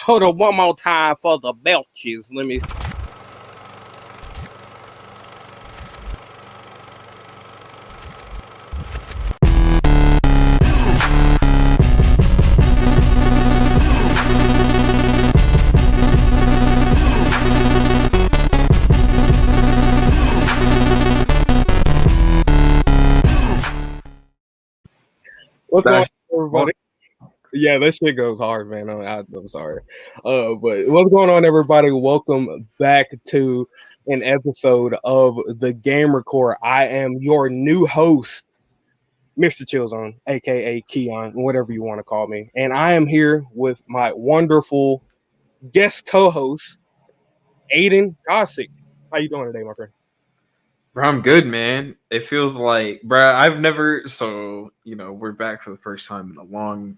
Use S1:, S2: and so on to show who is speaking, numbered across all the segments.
S1: Hold on one more time for the belches. Let me. What's going on, everybody? Yeah, that shit goes hard, man. I'm sorry. But what's going on, everybody? Welcome back to an episode of the Gamer Core. I am your new host, MrChillzone, aka Keyon, whatever you want to call me. And I am here with my wonderful guest co-host, Aiden Gossick. How you doing today, my friend?
S2: Bro, I'm good, man. It feels like, bro, I've never, we're back for the first time in a long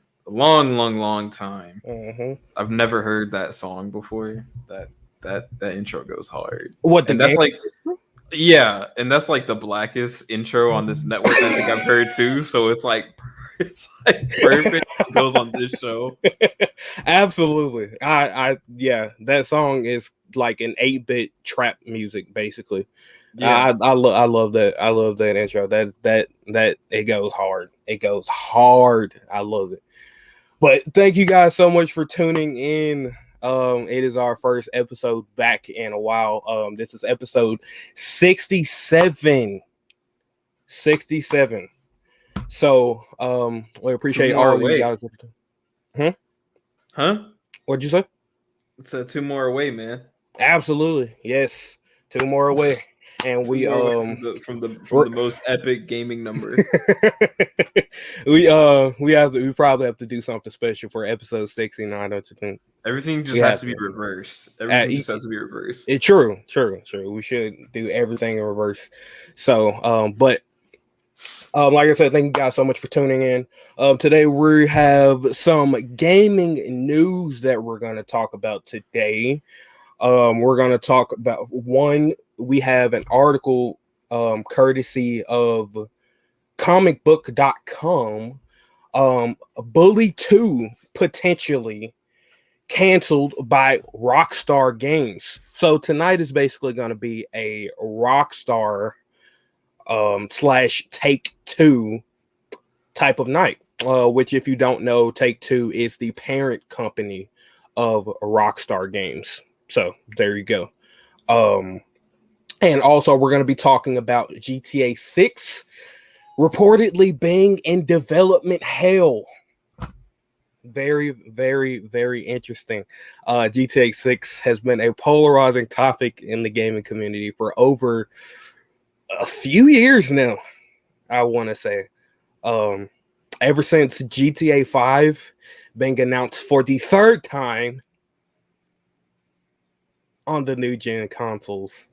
S2: time.
S1: Mm-hmm.
S2: I've never heard that song before. That intro goes hard.
S1: What the
S2: And that's
S1: game?
S2: like, yeah, and that's like the blackest intro on this network I think I've heard too. So it's like perfect. It goes on this show.
S1: Absolutely. Yeah, that song is like an 8-bit trap music, basically. Yeah, I love that. I love that intro. That it goes hard. It goes hard. I love it. But thank you guys so much for tuning in. It is our first episode back in a while. This is episode 67. 67. So we appreciate all you guys.
S2: Huh?
S1: What'd you say?
S2: It's 2 more away, man.
S1: Absolutely. Yes. 2 more away. And we
S2: from the most epic gaming number.
S1: we probably have to do something special for episode 69, don't you think?
S2: Everything just has to be reversed. Everything just has to be reversed.
S1: True. We should do everything in reverse. So but like I said, thank you guys so much for tuning in. Today we have some gaming news that we're going to talk about today. We're going to talk about one. We have an article courtesy of comicbook.com. Bully 2 potentially canceled by Rockstar Games. So tonight is basically going to be a Rockstar / Take-Two type of night, which, if you don't know, Take-Two is the parent company of Rockstar Games. So there you go. And also we're going to be talking about GTA 6 reportedly being in development hell. Very, very, very interesting. GTA 6 has been a polarizing topic in the gaming community for over a few years now, I want to say. Ever since GTA 5 being announced for the 3rd time on the new gen consoles.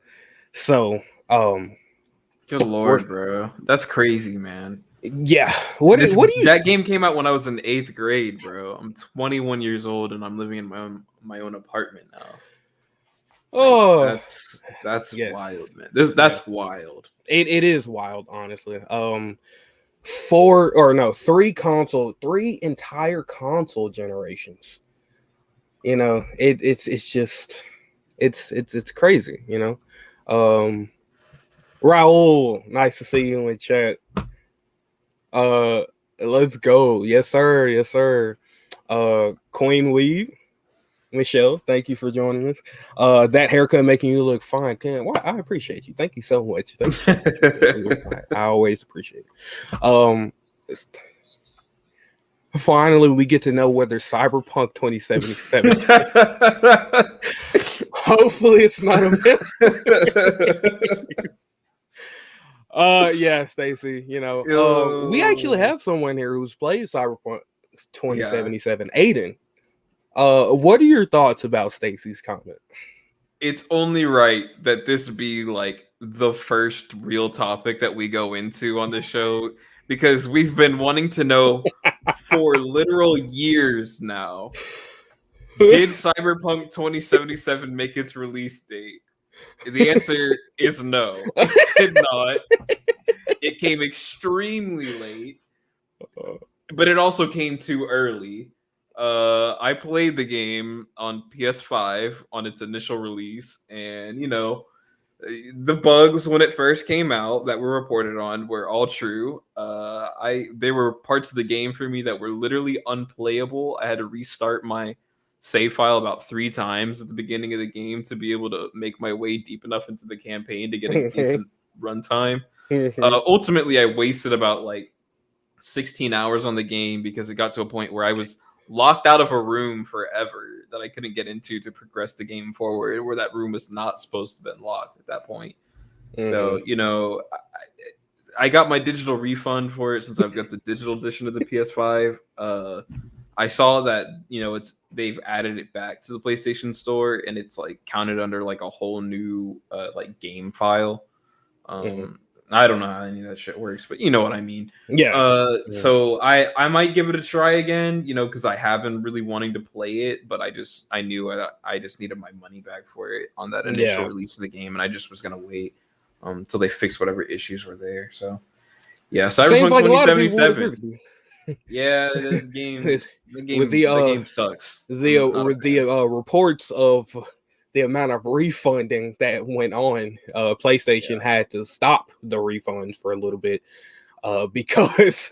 S1: So,
S2: good lord, bro, that's crazy, man.
S1: Yeah, what do you?
S2: That game came out when I was in 8th grade, bro. I'm 21 years old and I'm living in my own apartment now.
S1: Oh,
S2: that's wild, man. That's wild.
S1: It is wild, honestly. 3 entire console generations. You know, it's crazy, you know. Raul, nice to see you in chat. Let's go. Yes, sir. Queen Weave, Michelle, thank you for joining us. That haircut making you look fine. Well, I appreciate you. Thank you so much. I always appreciate it. Finally, we get to know whether Cyberpunk 2077. Hopefully, it's not a miss. Yeah, Stacy. You know, we actually have someone here who's played Cyberpunk 2077. Yeah. Aiden, what are your thoughts about Stacy's comment?
S2: It's only right that this be like the first real topic that we go into on the show, because we've been wanting to know for literal years now. Did Cyberpunk 2077 make its release date? The answer is no. It did not. It came extremely late, but it also came too early. I played the game on PS5 on its initial release, and the bugs when it first came out that were reported on were all true. There were parts of the game for me that were literally unplayable. I had to restart my save file about 3 times at the beginning of the game to be able to make my way deep enough into the campaign to get a decent runtime. Ultimately, I wasted about like 16 hours on the game because it got to a point where I was locked out of a room forever that I couldn't get into to progress the game forward, where that room was not supposed to have been locked at that point. So, I got my digital refund for it since I've got the digital edition of the PS5. I saw that, they've added it back to the PlayStation Store, and it's like counted under like a whole new like game file. I don't know how any of that shit works, but you know what I mean.
S1: Yeah.
S2: So I might give it a try again, because I have been really wanting to play it, but I knew that I just needed my money back for it on that initial release of the game, and I just was gonna wait until they fix whatever issues were there. So yeah, Cyberpunk 2077. Yeah, the game sucks.
S1: The reports of the amount of refunding that went on, PlayStation had to stop the refunds for a little bit because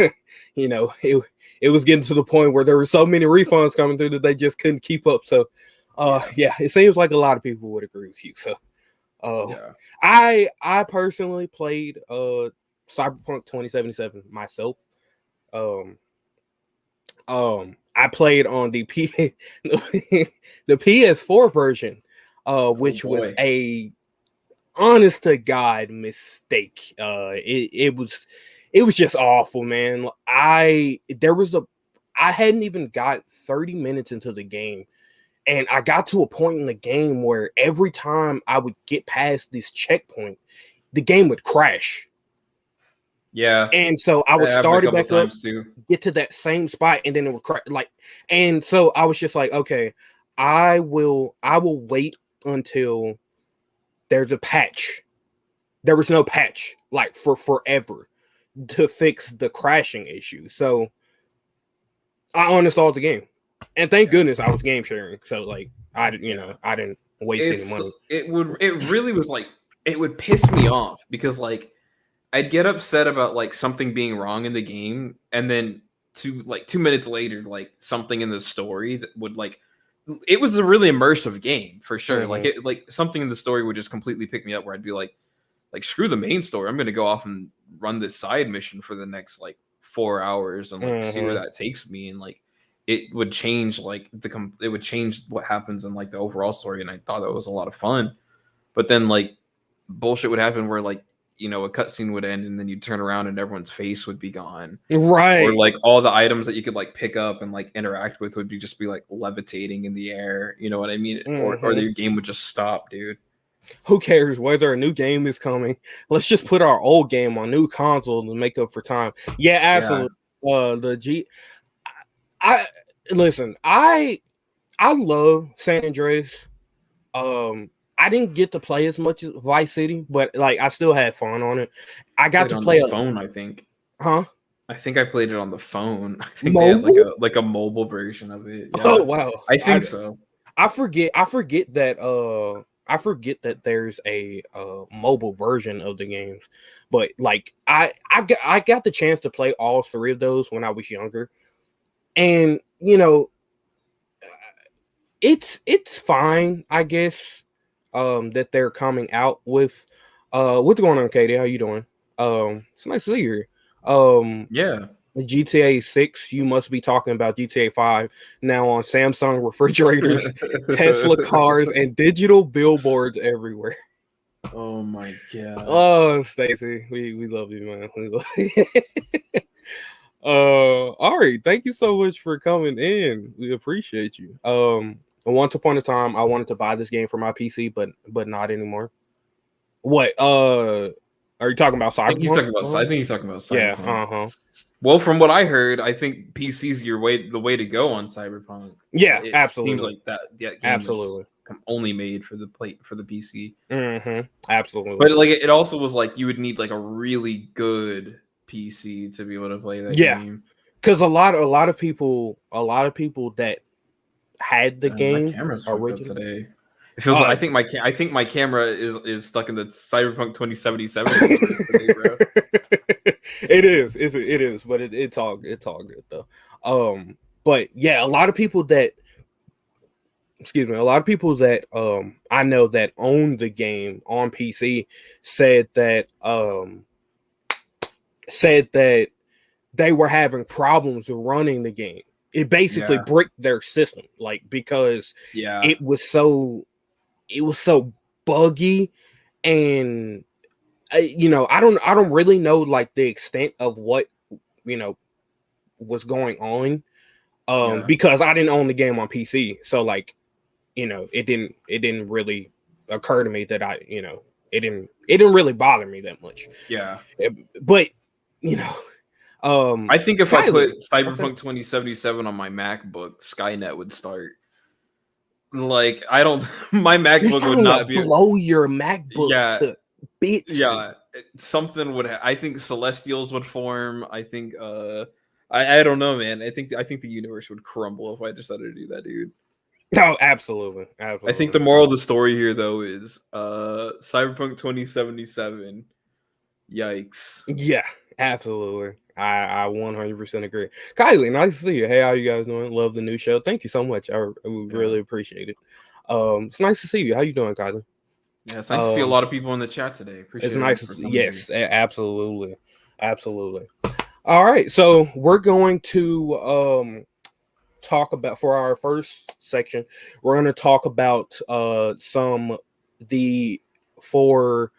S1: it was getting to the point where there were so many refunds coming through that they just couldn't keep up. So it seems like a lot of people would agree with you. So I personally played Cyberpunk 2077 myself. I played on the the PS4 version, which was a honest to God mistake. It was just awful, man. I hadn't even got 30 minutes into the game, and I got to a point in the game where every time I would get past this checkpoint, the game would crash.
S2: Yeah,
S1: and so I would start it back up, get to that same spot, and then it would crash. And so I was just like, okay, I will wait until there's a patch. There was no patch like for forever to fix the crashing issue. So I uninstalled the game, and thank goodness I was game sharing. So like I didn't waste any money.
S2: It really was like it would piss me off because like I'd get upset about like something being wrong in the game, and then 2 minutes later, like something in the story that would like it was a really immersive game for sure. Like something in the story would just completely pick me up where I'd be like screw the main story. I'm gonna go off and run this side mission for the next like 4 hours and like see where that takes me, and like it would change it would change what happens in like the overall story, and I thought that was a lot of fun. But then like bullshit would happen where like a cutscene would end and then you'd turn around and everyone's face would be gone.
S1: Right.
S2: Or like all the items that you could like pick up and like interact with would just be like levitating in the air. You know what I mean? Or your game would just stop, dude.
S1: Who cares whether a new game is coming? Let's just put our old game on new console to make up for time. Yeah, absolutely. I love San Andreas. I didn't get to play as much as Vice City, but like I still had fun on it. I got to play
S2: on the phone, I think.
S1: Huh?
S2: I think I played it on the phone. I think they had like a mobile version of it. Yeah.
S1: Oh wow.
S2: I think so.
S1: I forget that there's a mobile version of the games. But like I got the chance to play all 3 of those when I was younger. And it's fine, I guess. That they're coming out with. What's going on, Katie? How you doing? It's nice to see you.
S2: Yeah.
S1: GTA 6, you must be talking about GTA 5 now on Samsung refrigerators, Tesla cars, and digital billboards everywhere.
S2: Oh my god.
S1: Oh, Stacy, we love you, man. We love you. All right, thank you so much for coming in. We appreciate you. Once upon a time, I wanted to buy this game for my PC, but not anymore. What? Are you talking about Cyberpunk?
S2: I think he's talking about Cyberpunk.
S1: Yeah.
S2: Well, from what I heard, I think PC's the way to go on Cyberpunk.
S1: Yeah, absolutely.
S2: Seems like that. Yeah,
S1: absolutely.
S2: Only made for the PC.
S1: Absolutely.
S2: But like, it also was like you would need like a really good PC to be able to play that game.
S1: because a lot of people that had the
S2: My
S1: game
S2: camera's fucked up
S1: originally.
S2: today. It feels like I think my camera is stuck in the Cyberpunk 2077 universe today, bro.
S1: It is, but it's all good though. But yeah, a lot of people that I know that own the game on PC said that they were having problems running the game. It basically
S2: Yeah,
S1: bricked their system, like because
S2: yeah,
S1: it was so buggy, and I don't really know like the extent of what you know was going on,
S2: yeah,
S1: because I didn't own the game on PC, so like it didn't really occur to me that it didn't really bother me that much.
S2: yeah.
S1: But you know,
S2: I think if I
S1: Kylie,
S2: put
S1: what's that?
S2: Cyberpunk 2077 on my MacBook, Skynet would start. Like I don't, my
S1: You're
S2: MacBook would
S1: trying to
S2: not be.
S1: blow your MacBook
S2: Yeah,
S1: to bits, dude.
S2: yeah. Something would. I think Celestials would form. I think. I don't know, man. I think the universe would crumble if I decided to do that, dude.
S1: No, absolutely,
S2: I think
S1: absolutely.
S2: the moral of the story here, though, is Cyberpunk 2077. Yikes.
S1: Yeah, absolutely. I 100% agree. Kylie, nice to see you. Hey, how you guys doing? Love the new show. Thank you so much. I would
S2: Yeah.
S1: really appreciate it. It's nice to see you. How you doing, Kylie?
S2: Yeah, it's nice to see a lot of people in the chat today.
S1: It's
S2: Appreciate
S1: nice
S2: everyone
S1: to
S2: for
S1: see.
S2: coming here.
S1: Yes, absolutely, absolutely. All right, so we're going to talk about, for our first section. We're going to talk about the for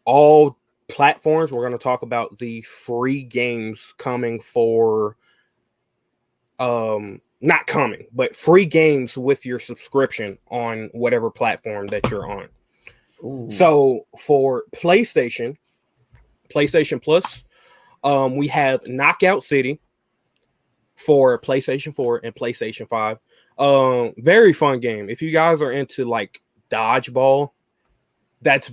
S1: all platforms. We're going to talk about the free games coming for not coming, but free games with your subscription on whatever platform that you're on.
S2: Ooh.
S1: So for PlayStation Plus, we have Knockout City for PlayStation 4 and PlayStation 5. Very fun game. If you guys are into like Dodgeball, that's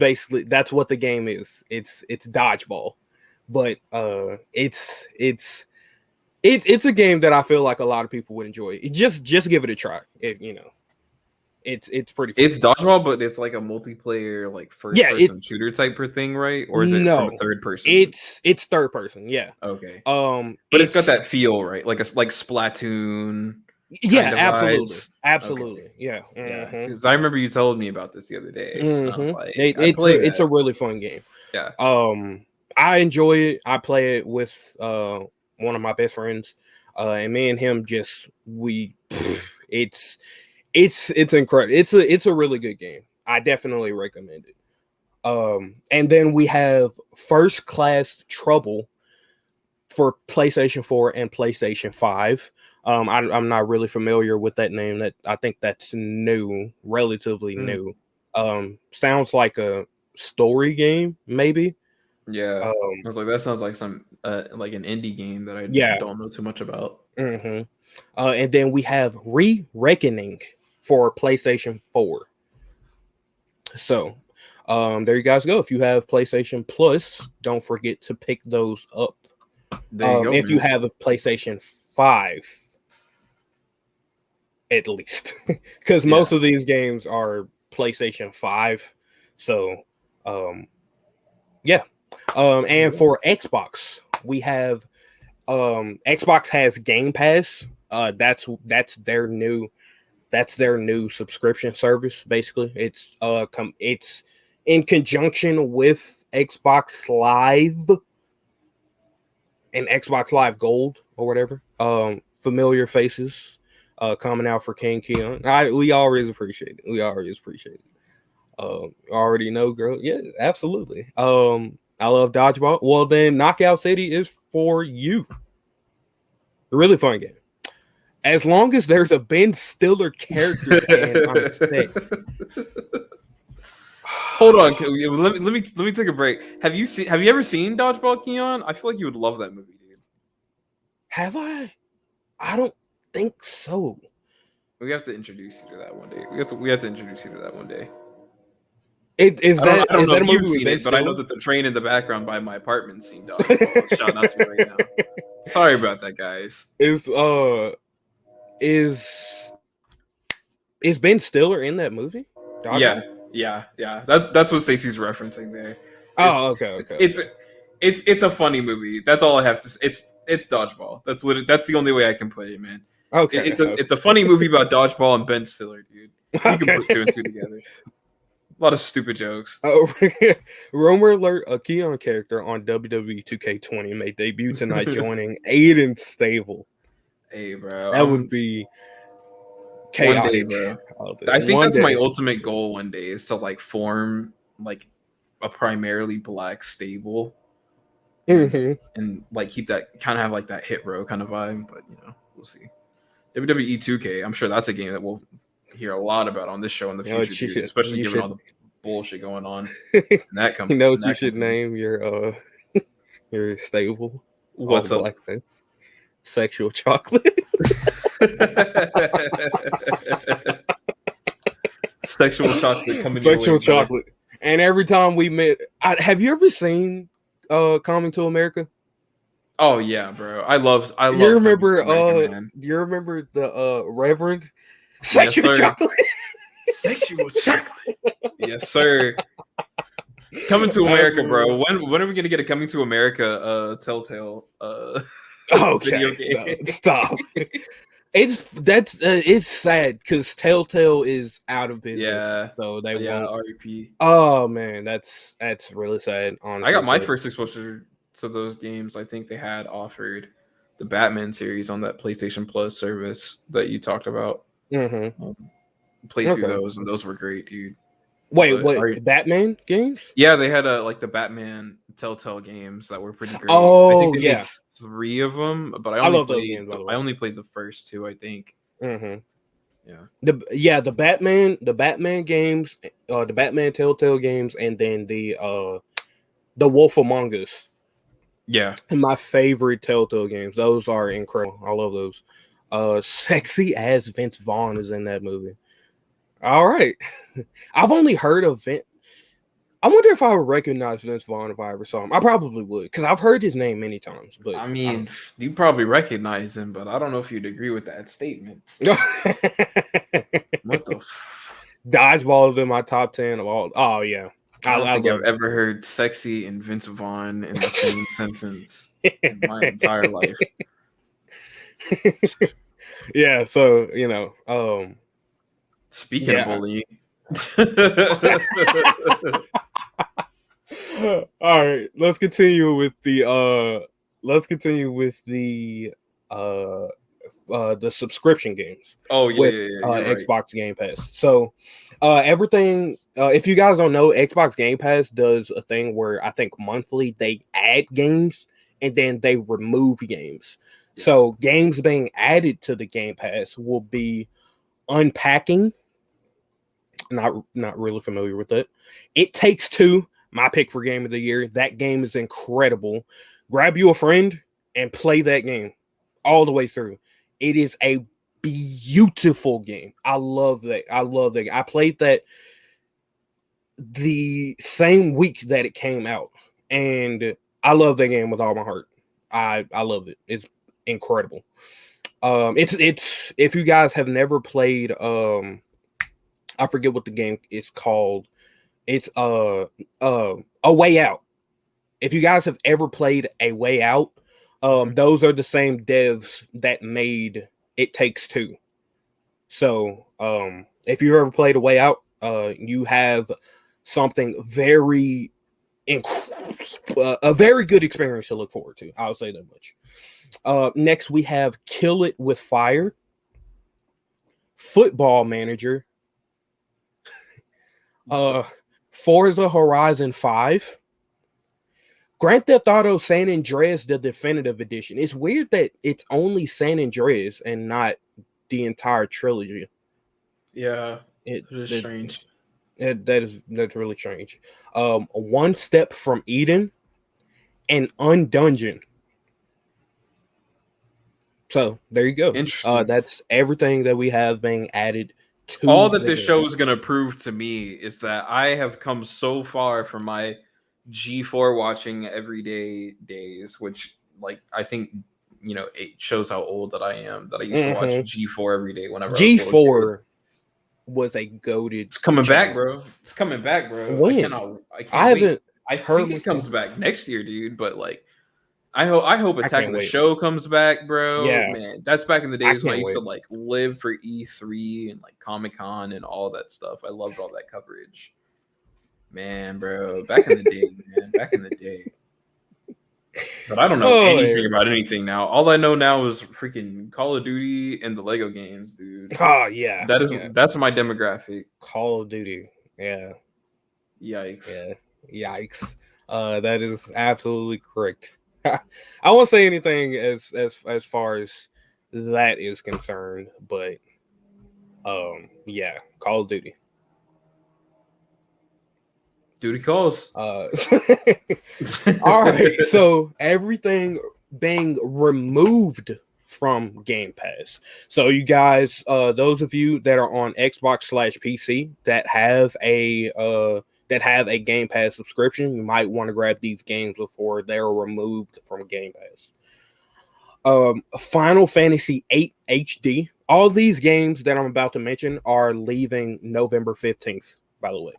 S1: what the game is. It's Dodgeball. But it's a game that I feel like a lot of people would enjoy. Just give it a try. It's pretty fun.
S2: It's dodgeball, but it's like a multiplayer, like first
S1: Yeah,
S2: person shooter type of thing, right? Or is it from a
S1: no,
S2: third person?
S1: it's third person. Yeah.
S2: Okay, but it's got
S1: It's
S2: that feel, right? Like Splatoon
S1: yeah,
S2: kind of
S1: absolutely,
S2: vibes. Okay,
S1: absolutely. Yeah.
S2: yeah,
S1: Mm-hmm.
S2: because I remember you told me about this the other day, and I was
S1: Mm-hmm.
S2: like, I'd
S1: It's
S2: play
S1: a
S2: that.
S1: really fun game.
S2: Yeah,
S1: I enjoy it. I play it with one of my best friends, and me and him just we it's it's incredible. It's a really good game. I definitely recommend it. And then we have First Class Trouble for PlayStation 4 and PlayStation 5. I'm not really familiar with that name. That I think that's new, relatively
S2: mm.
S1: new. Sounds like a story game, maybe.
S2: Yeah.
S1: Um,
S2: I was like, that sounds like some like an indie game that I
S1: yeah.
S2: don't know too much about.
S1: Mm-hmm. And then we have Re-Reckoning for PlayStation 4. So, there you guys go. If you have PlayStation Plus, don't forget to pick those up.
S2: There you go,
S1: If you
S2: man.
S1: have a PlayStation 5, at least, because
S2: Yeah.
S1: most of these games are PlayStation 5. So, yeah. And for Xbox, we have Xbox has Game Pass. That's their new subscription service. Basically, it's in conjunction with Xbox Live and Xbox Live Gold or whatever. Familiar faces coming out for King Keyon. We always appreciate it. We always appreciate it. Already know, girl. Yeah, absolutely. I love Dodgeball. Well, then Knockout City is for you. A really fun game. As long as there's a Ben Stiller character scan, I'm set.
S2: Hold on, let me take a break. Have you ever seen Dodgeball, Keyon? I feel like you would love that movie, dude.
S1: Have I? I don't think so.
S2: We have to introduce you to that one day. We have to introduce you to that one day.
S1: Is
S2: I don't
S1: that
S2: know
S1: a
S2: if you've
S1: movie with
S2: seen
S1: Ben
S2: it, but I know
S1: Stiller?
S2: that the train in the background by my apartment scene Dodgeball. Shout out to me right now. Sorry about that, guys.
S1: Is is Ben Stiller in that movie?
S2: Yeah,
S1: Dodgeball?
S2: yeah. That's what Stacey's referencing there. It's
S1: Oh, okay,
S2: it's
S1: okay,
S2: it's
S1: okay.
S2: it's a funny movie. That's all I have to say. It's Dodgeball. That's the only way I can put it, man.
S1: Okay,
S2: It's a funny movie about Dodgeball and Ben Stiller, dude. You can
S1: okay.
S2: put two and two together. A lot of stupid jokes.
S1: Oh, rumor alert: a Keyon character on WWE 2K20 may debut tonight, joining Aiden Stable.
S2: Hey, bro.
S1: That would be
S2: One day,
S1: chaotic.
S2: bro. I think
S1: One
S2: that's my
S1: day.
S2: ultimate goal one day is to like form like a primarily black stable and
S1: Mhm.
S2: like keep that kind of have like that hit row kind of vibe, but we'll see. WWE 2K, I'm sure that's a game that we'll hear a lot about on this show in the
S1: You know
S2: future,
S1: what you
S2: dude,
S1: should
S2: especially given all the bullshit going on
S1: you
S2: in that
S1: know
S2: in
S1: what you
S2: that
S1: should
S2: company.
S1: name your stable, all
S2: What's up?
S1: black thing? Sexual chocolate.
S2: Sexual chocolate coming your way,
S1: Sexual
S2: brother.
S1: chocolate. And every time we met, have you ever seen Coming to America?
S2: Oh yeah, bro. I love
S1: You
S2: Coming to
S1: remember
S2: America, man.
S1: you remember the Reverend
S2: Yes,
S1: Sexual
S2: sir.
S1: Chocolate?
S2: Sexual chocolate. Yes, sir. Coming to America, bro. When are we gonna get a Coming to America Telltale video
S1: Okay,
S2: game?
S1: no, stop. It's sad because Telltale is out of business,
S2: Yeah.
S1: so they
S2: Yeah,
S1: won't.
S2: REP.
S1: Oh man, that's really sad,
S2: I
S1: honestly.
S2: got my
S1: But
S2: first exposure to those games. I think they had offered the Batman series on that PlayStation Plus service that you talked about.
S1: mm-hmm.
S2: Played through
S1: Okay.
S2: those and those were great, dude.
S1: Wait,
S2: But
S1: what? Batman games?
S2: yeah, they had like the Batman Telltale games that were pretty great. I think
S1: Oh
S2: they made
S1: yeah,
S2: 3 of them, but
S1: I love those games, by the
S2: I
S1: way.
S2: only played the first 2, I think.
S1: Mm-hmm.
S2: Yeah.
S1: The Batman games, the Batman Telltale games, and then the Wolf Among Us.
S2: Yeah.
S1: My favorite Telltale games. Those are incredible. I love those. Sexy as Vince Vaughn is in that movie. All right. I've only heard of Vince. I wonder if I would recognize Vince Vaughn if I ever saw him. I probably would, because I've heard his name many times. But
S2: I mean, you probably recognize him, but I don't know if you'd agree with that statement. What the
S1: Dodgeball is in my top 10 of all. Oh yeah.
S2: I don't think I've
S1: love
S2: ever heard sexy and Vince Vaughn in the same sentence in my entire life.
S1: Yeah, so
S2: Speaking of
S1: yeah.
S2: bullying.
S1: All right, let's continue with the the subscription games.
S2: Oh yeah,
S1: With
S2: you're right.
S1: Xbox Game Pass. So everything, if you guys don't know, Xbox Game Pass does a thing where I think monthly they add games and then they remove games.
S2: Yeah.
S1: So games being added to the Game Pass will be Unpacking. Not really familiar with it. It Takes Two, my pick for game of the year. That game is incredible. Grab you a friend and play that game all the way through. It is a beautiful game. I love that. I played that the same week that it came out, and I love that game with all my heart. I love it. It's incredible. It's if you guys have never played, I forget what the game is called. It's A Way Out. If you guys have ever played A Way Out, those are the same devs that made It Takes Two. So if you ever played A Way Out, you have something a very good experience to look forward to. I'll say that much. Next, we have Kill It with Fire, Football Manager, Forza Horizon 5, Grand Theft Auto San Andreas, the definitive edition. It's weird that it's only San Andreas and not the entire trilogy.
S2: Yeah, it is strange.
S1: That's really strange. One Step from Eden and Undungeon. So there you go.
S2: Interesting.
S1: That's everything that we have being added too
S2: all that
S1: big
S2: this
S1: of a
S2: show
S1: deal.
S2: is going to prove to me is that I have come so far from my G4 watching everyday days, which like I think it shows how old that I am. That I used to watch G4 every day whenever I was a little kid.
S1: G4 was a goated.
S2: It's coming back,
S1: channel.
S2: bro. It's coming back, bro.
S1: When?
S2: I
S1: I
S2: can't wait.
S1: haven't
S2: I
S1: heard
S2: think it
S1: much
S2: comes
S1: about
S2: back next year, dude. But like, I hope
S1: I
S2: Attack
S1: can't
S2: of the
S1: wait.
S2: Show comes back, bro.
S1: Yeah.
S2: Man, that's back in the
S1: I
S2: days when I
S1: can't
S2: used to
S1: wait.
S2: like live for E3 and like Comic-Con and all that stuff. I loved all that coverage. Man, bro, back in the day, man, back in the day. But I don't know anything about anything now. All I know now is freaking Call of Duty and the Lego games, dude.
S1: Oh yeah.
S2: That's my demographic.
S1: Call of Duty. Yeah.
S2: Yikes.
S1: Yeah. Yikes. That is absolutely correct. I won't say anything as far as that is concerned, but yeah, Call of Duty.
S2: Duty calls.
S1: All right, so everything being removed from Game Pass. So you guys, those of you that are on Xbox/PC that have a Game Pass subscription, you might want to grab these games before they're removed from Game Pass. Final Fantasy VIII HD. All these games that I'm about to mention are leaving November 15th, by the way.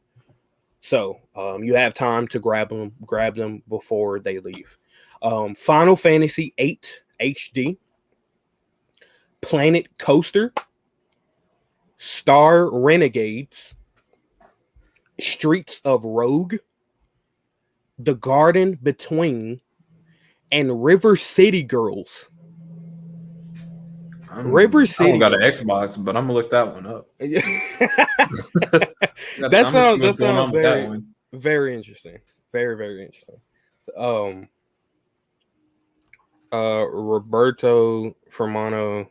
S1: So you have time to grab them before they leave. Final Fantasy VIII HD, Planet Coaster, Star Renegades, Streets of Rogue, The Garden Between, and River City Girls. River City.
S2: I don't got an Xbox, but I'm gonna look that one up.
S1: That sounds very interesting. Very, very interesting. Roberto Firmino.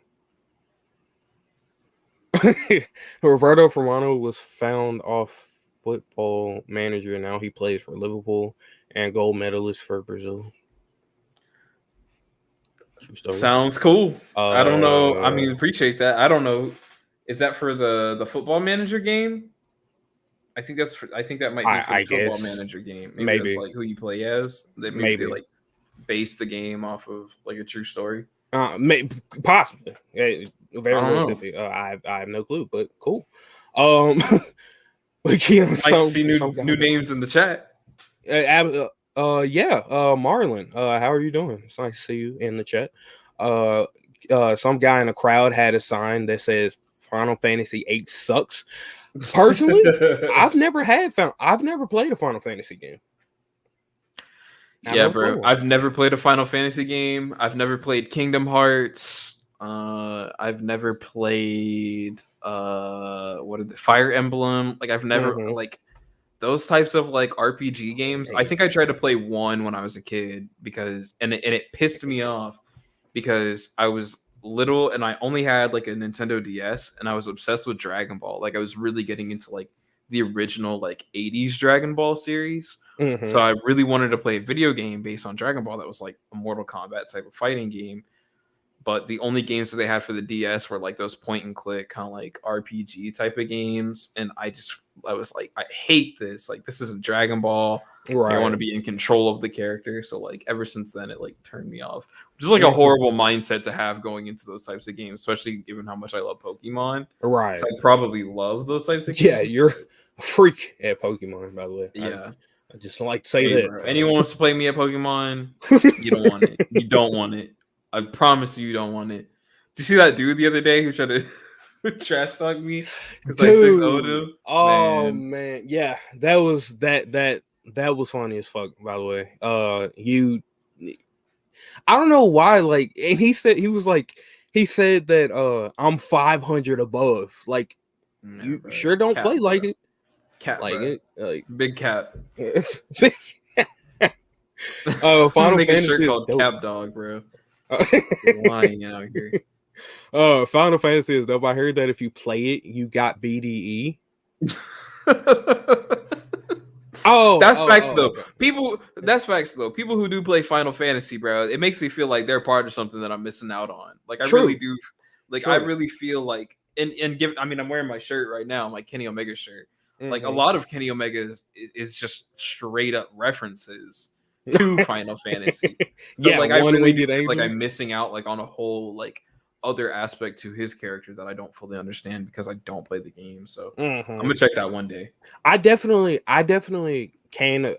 S1: Roberto Firmino was found off Football Manager. Now he plays for Liverpool and gold medalist for Brazil.
S2: Sounds cool. I don't know. I mean, appreciate that. I don't know. Is that for the Football Manager game? I think that might be for the Football Manager game. Maybe that's like who you play as. Maybe they like base the game off of like a true story.
S1: Possibly. Very well could be. I have no clue, but cool.
S2: Keyon, see new names in the chat.
S1: Yeah, Marlon. How are you doing? It's nice to see you in the chat. Some guy in the crowd had a sign that says Final Fantasy VIII sucks. Personally, I've never played a Final Fantasy game.
S2: Yeah, bro. I've never played a Final Fantasy game. I've never played Kingdom Hearts. I've never played Fire Emblem. Like I've never like those types of like RPG games. I think I tried to play one when I was a kid because it pissed me off because I was little and I only had like a Nintendo DS and I was obsessed with Dragon Ball. Like I was really getting into like the original like 80s Dragon Ball series. So I really wanted to play a video game based on Dragon Ball that was like a Mortal Kombat type of fighting game. But the only games that they had for the DS were like those point and click kind of like RPG type of games. And I was like, I hate this. Like, this isn't Dragon Ball. Right. I want to be in control of the character. So like ever since then, it like turned me off. Which is like a horrible mindset to have going into those types of games, especially given how much I love Pokemon.
S1: Right.
S2: So I probably love those types of games.
S1: Yeah, you're a freak at Pokemon, by the way.
S2: Yeah.
S1: I just like to say that.
S2: Bro, anyone wants to play me at Pokemon, you don't want it. You don't want it. I promise you don't want it. Did you see that dude the other day who tried to trash talk me?
S1: Dude, oh man, yeah, that was funny as fuck. By the way, I don't know why. Like, and he said that I'm 500 above. Like, you bro. Sure don't play bro. Like it.
S2: Cat,
S1: like
S2: bro.
S1: It, like
S2: big cat.
S1: Final Fantasy
S2: a shirt called Cap Dog, bro. Lying out here.
S1: Final Fantasy is dope. I heard that if you play it, you got BDE.
S2: That's facts though. Okay. That's facts though. People who do play Final Fantasy, bro, it makes me feel like they're part of something that I'm missing out on. Like I really do. Like I really feel like and give. I mean, I'm wearing my shirt right now, my Kenny Omega shirt. Like a
S1: Mm-hmm.
S2: lot of Kenny Omega is just straight up references to Final Fantasy. So
S1: Yeah,
S2: like I really do
S1: one-winged
S2: feel like
S1: angel.
S2: I'm missing out like on a whole like other aspect to his character that I don't fully understand because I don't play the game. So I'm
S1: Mm-hmm.
S2: gonna check that one day.
S1: I definitely can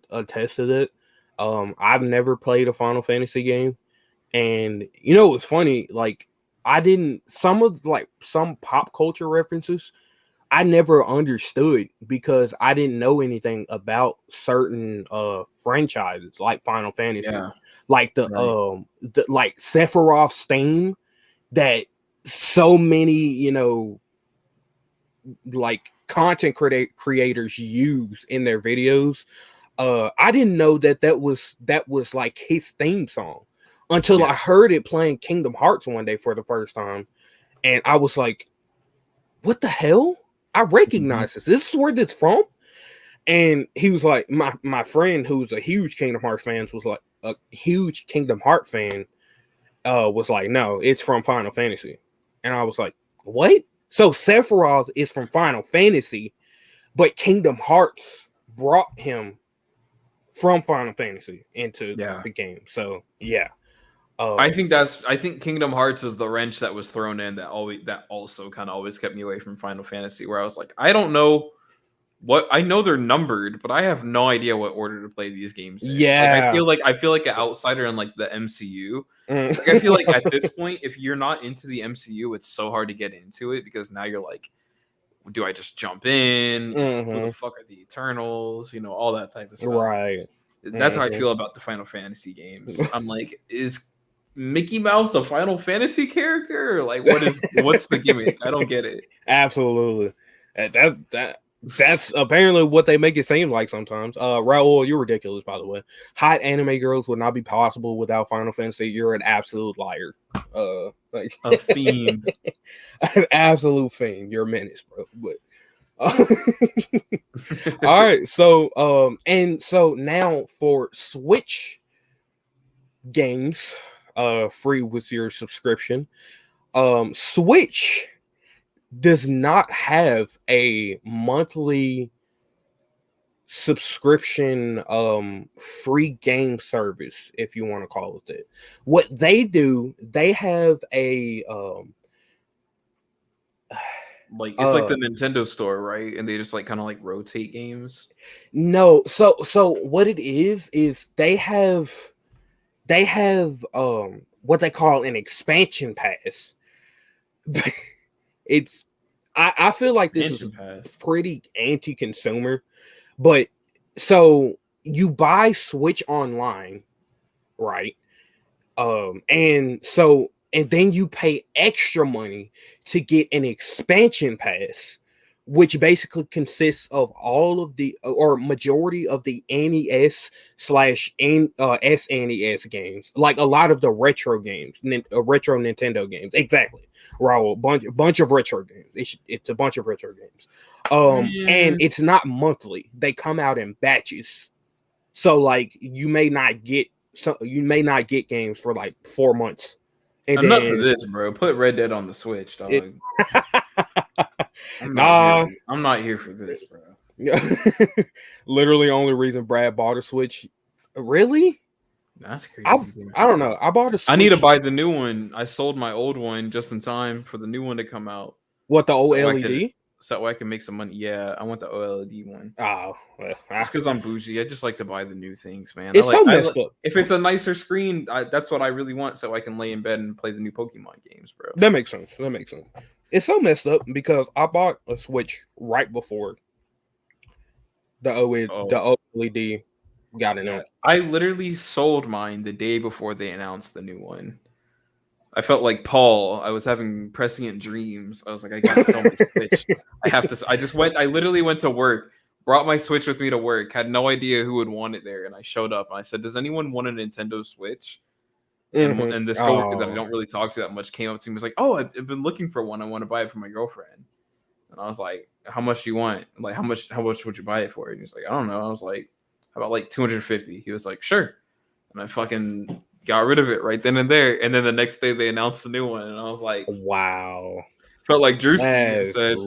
S1: attest to that. I've never played a Final Fantasy game, and you know it's funny. Like I didn't some pop culture references I never understood because I didn't know anything about certain franchises like Final Fantasy,
S2: Yeah,
S1: like
S2: right.
S1: the like Sephiroth's theme that so many like creators use in their videos. I didn't know that was like his theme song until I
S2: Yeah.
S1: heard it playing Kingdom Hearts one day for the first time, and I was like, "What the hell? I
S2: Mhm.
S1: recognize this. This is where this from." And he was like, my friend who's a huge Kingdom Hearts fan was like a huge Kingdom Heart fan. Was like, no, it's from Final Fantasy, and I was like, what? So Sephiroth is from Final Fantasy, but Kingdom Hearts brought him from Final Fantasy into
S2: Yeah.
S1: the game. So yeah,
S2: I
S1: um,
S2: think Kingdom Hearts is the wrench that was thrown in that also kind of always kept me away from Final Fantasy, where I was like, I don't know what I know they're numbered, but I have no idea what order to play these games in. Like
S1: yeah,
S2: I feel like an outsider in like the MCU. Like I feel like at
S1: mm.
S2: this point, if you're not into the MCU, it's so hard to get into it because now you're like, do I just jump in? You know, who the
S1: Hmm.
S2: fuck are the Eternals? You know, all that type of stuff.
S1: Right.
S2: That's how I
S1: Hmm.
S2: feel about the Final Fantasy games. I'm like, is Mickey Mouse a Final Fantasy character? Or like, what's the gimmick? I don't get it.
S1: Absolutely. That's apparently what they make it seem like sometimes. Raul, you're ridiculous, by the way. Hot anime girls would not be possible without Final Fantasy. You're an absolute liar. Like
S2: A fiend.
S1: an absolute fiend. You're a menace, bro. But all right, so and so now for Switch games, free with your subscription. Switch does not have a monthly subscription free game service, if you want to call it that. What they do, they have a
S2: Like it's like
S1: uh
S2: the Nintendo store, right? And they just like kind of like rotate games.
S1: no, so what it is they have what they call an expansion pass. It's I feel like this is
S2: Expansion pass.
S1: pretty anti-consumer. But so you buy Switch online, right? And then you pay extra money to get an expansion pass, which basically consists of all of the or majority of the NES slash SNES games, like a lot of the retro games, retro Nintendo games. Exactly, Raul, bunch of retro games. It's a bunch of retro games. And
S2: Man,
S1: it's not monthly. They come out in batches. So like you may not get games for like 4 months. And
S2: enough for
S1: then
S2: this, bro. Put Red Dead on the Switch,
S1: it
S2: dog.
S1: nah.
S2: I'm not here for this, bro.
S1: Literally only reason Brad bought a Switch. Really?
S2: That's
S1: I
S2: crazy.
S1: I don't know. I bought a
S2: I need to
S1: Switch.
S2: buy the new one. I sold my old one just in time for the new one to come out,
S1: What, the
S2: so I could
S1: OLED?
S2: make some money. Yeah, I want the OLED one.
S1: Oh, well,
S2: Just because I'm bougie, I just like to buy the new things, man.
S1: it's so messed up.
S2: If it's a nicer screen, that's what I really want, so I can lay in bed and play the new Pokemon games, bro.
S1: That makes sense. That makes sense. It's so messed up because I bought a Switch right before the
S2: Oh
S1: OLED got
S2: yeah,
S1: announced.
S2: I literally sold mine the day before they announced the new one. I felt like Paul. I was having prescient dreams. I was like, I gotta sell my Switch. I have to. I literally went to work, brought my Switch with me to work, had no idea who would want it there, and I showed up and I said, "Does anyone want a Nintendo Switch?"
S1: Hmm.
S2: And this coworker that I
S1: Oh,
S2: don't really talk to that much came up to me and was like, "Oh, I've been looking for one. I want to buy it for my girlfriend." And I was like, "How much do you want? Like, how much would you buy it for?" And he's like, "I don't know." I was like, "How about like 250?" He was like, "Sure." And I fucking got rid of it right then and there. And then the next day they announced the new one, and I was like,
S1: wow.
S2: Felt like Drewski said,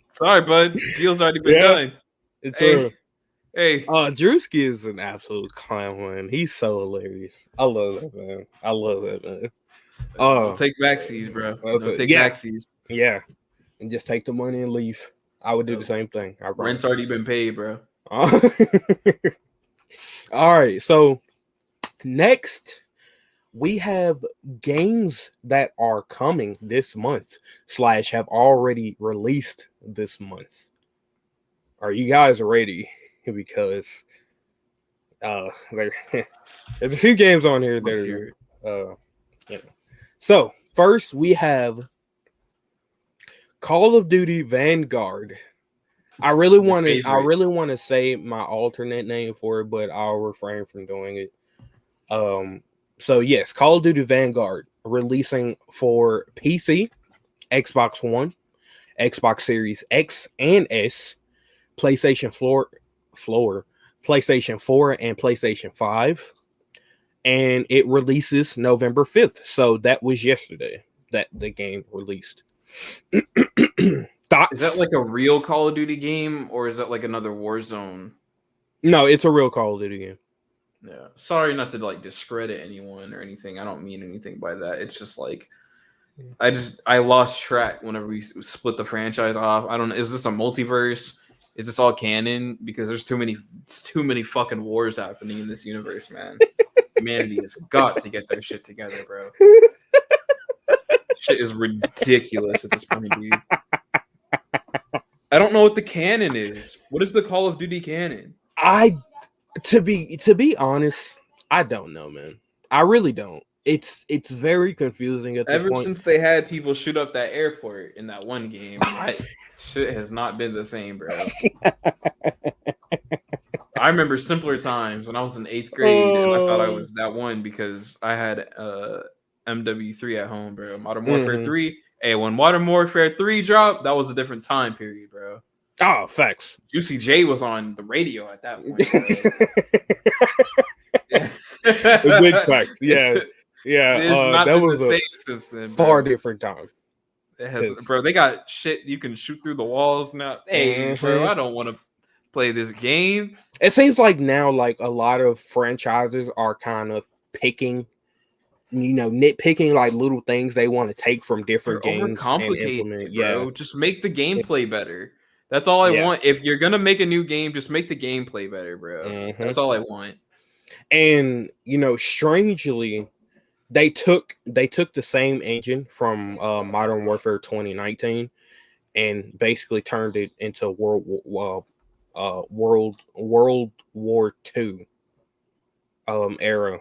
S2: sorry, bud. Deal's already been done.
S1: It's
S2: hey.
S1: Drewski is an absolute clown, man. He's so hilarious. I love that, man. I love that, man.
S2: We'll take backsies, bro. No take backsies.
S1: Yeah. And just take the money and leave. I would do the same thing.
S2: Rent's already been paid, bro.
S1: All right. So next, we have games that are coming this month / have already released this month. Are you guys ready? Because there's a few games on here that are So first we have Call of Duty Vanguard. I really want to say my alternate name for it, but I'll refrain from doing it. So yes, Call of Duty Vanguard releasing for PC, Xbox One, Xbox Series X and S, PlayStation 4, PlayStation 4 and PlayStation 5. And it releases November 5th. So that was yesterday that the game released.
S2: Is that like a real Call of Duty game, or is that like another Warzone?
S1: No, it's a real Call of Duty game.
S2: Yeah. Sorry not to like discredit anyone or anything. I don't mean anything by that. It's just like I lost track whenever we split the franchise off. I don't know. Is this a multiverse? Is this all canon? Because there's too many fucking wars happening in this universe, man. Humanity has got to get their shit together, bro. Shit is ridiculous at this point, dude. I don't know what the canon is. What is the Call of Duty canon?
S1: To be honest, I don't know, man. I really don't. It's very confusing at this point.
S2: Ever since they had people shoot up that airport in that one game, shit has not been the same, bro. I remember simpler times when I was in 8th grade and I thought I was that one because I had MW3 at home, bro. Modern Warfare 3. Hey, when Modern Warfare 3 dropped, that was a different time period, bro.
S1: Oh, facts.
S2: Juicy J was on the radio at that point.
S1: Big facts. Yeah.
S2: That was the same since then,
S1: far different time.
S2: Bro, they got shit you can shoot through the walls now. Hey, bro, I don't want to play this game.
S1: It seems like now, like a lot of franchises are kind of picking, nitpicking like little things they want to take from different games and implement.
S2: Bro. Just make the gameplay better. That's all I want. If you're gonna make a new game, just make the gameplay better, bro. That's all I want.
S1: And strangely, they took the same engine from Modern Warfare 2019 and basically turned it into World War II era.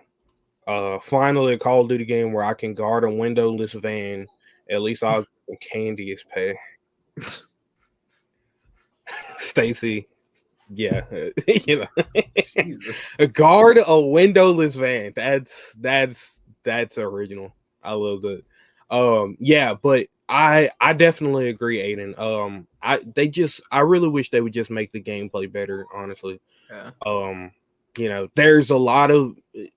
S1: Finally, a Call of Duty game where I can guard a windowless van. At least I'll get candy as pay. Stacy, yeah, guard a windowless van. That's original. I love that. But I definitely agree, Aiden. I really wish they would just make the gameplay better, honestly.
S2: Yeah.
S1: There's a lot of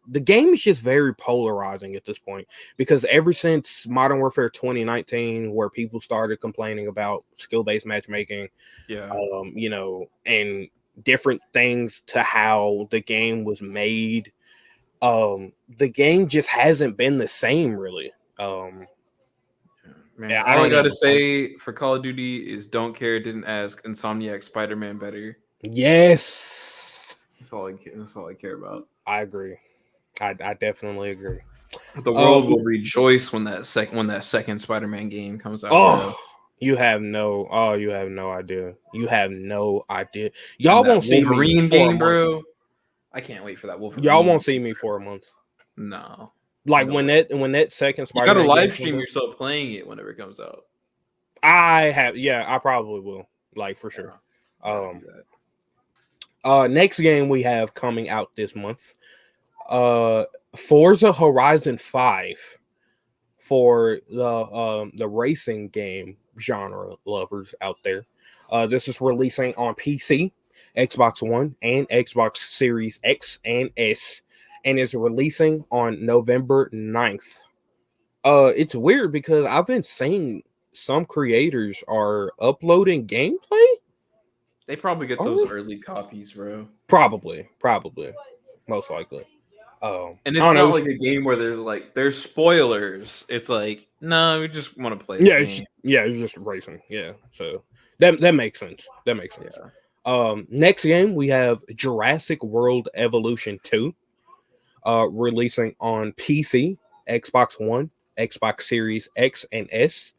S1: the game is just very polarizing at this point because ever since Modern Warfare 2019, where people started complaining about skill-based matchmaking, and different things to how the game was made, the game just hasn't been the same, really.
S2: Man, all I gotta say for Call of Duty is don't care, didn't ask. Insomniac Spider-Man better.
S1: Yes,
S2: that's all I care about.
S1: I agree. I definitely agree.
S2: The world will rejoice when that second Spider-Man game comes out.
S1: Bro. You have no idea. You have no idea. Y'all won't see
S2: Wolverine game, bro. I can't wait for that Wolverine.
S1: Y'all won't see me for a month.
S2: No.
S1: Like when that second Spider-Man,
S2: you gotta live stream yourself playing it whenever it comes out.
S1: I probably will, like for sure. Next game we have coming out this month, Forza Horizon 5 for the racing game genre lovers out there. This is releasing on PC, Xbox One, and Xbox Series X and S, and is releasing on November 9th. It's weird because I've been seeing some creators are uploading gameplay.
S2: They probably get
S1: Are
S2: those
S1: we?
S2: early copies, bro.
S1: Probably, most likely.
S2: And
S1: I
S2: it's
S1: don't
S2: not
S1: know.
S2: like a game where there's spoilers. It's like, no, we just want to play the
S1: Yeah,
S2: game.
S1: it's just racing. Yeah, so that makes sense. That makes sense.
S2: Yeah.
S1: Next game we have Jurassic World Evolution 2, releasing on PC, Xbox One, Xbox Series X and S,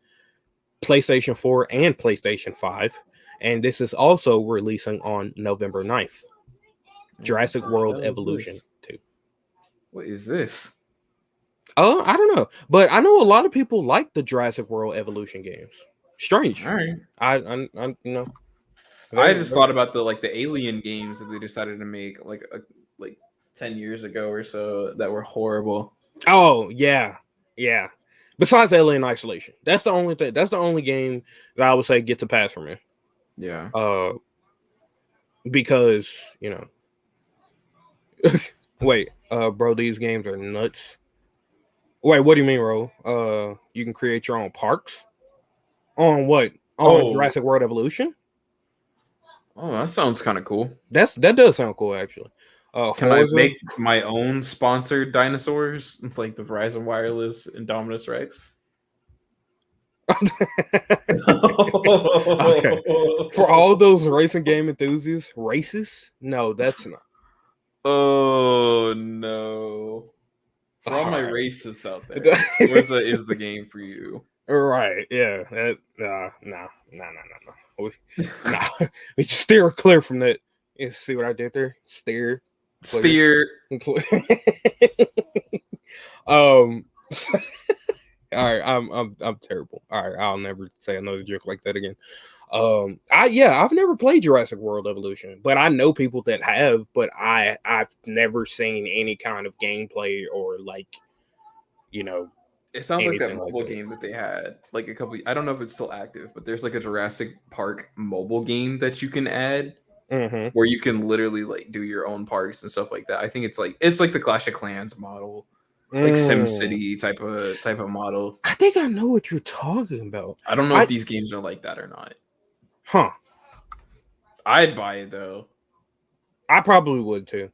S1: PlayStation 4, and PlayStation 5. And this is also releasing on November 9th. Jurassic World Evolution 2.
S2: What is this?
S1: I don't know, but I know a lot of people like the Jurassic World Evolution games. Strange.
S2: All right.
S1: I you know.
S2: I just thought about the Alien games that they decided to make like 10 years ago or so that were horrible.
S1: Oh yeah. Besides Alien Isolation, that's the only thing. That's the only game that I would say gets a pass from me.
S2: Yeah.
S1: Because wait, bro, these games are nuts. Wait, what do you mean, bro? You can create your own parks on what? On Jurassic World Evolution?
S2: Oh, that sounds kind of cool.
S1: That does sound cool, actually.
S2: Can I make my own sponsored dinosaurs like the Verizon Wireless Indominus Rex?
S1: Okay. For all those racing game enthusiasts, racists? No, that's not.
S2: Oh no. For all my racists out there, Forza is the game for you.
S1: Right, yeah. No. We just steer clear from that. You see what I did there? Steer. All right, I'm terrible. All right, I'll never say another joke like that again. I've never played Jurassic World Evolution, but I know people that have, but I've never seen any kind of gameplay or
S2: it sounds like that mobile game that they had like a couple. I don't know if it's still active, but there's like a Jurassic Park mobile game that you can add where you can literally like do your own parks and stuff like that. I think it's like the Clash of Clans model. Like SimCity type of model.
S1: I think I know what you're talking about.
S2: I don't know if these games are like that or not.
S1: Huh.
S2: I'd buy it though.
S1: I probably would too.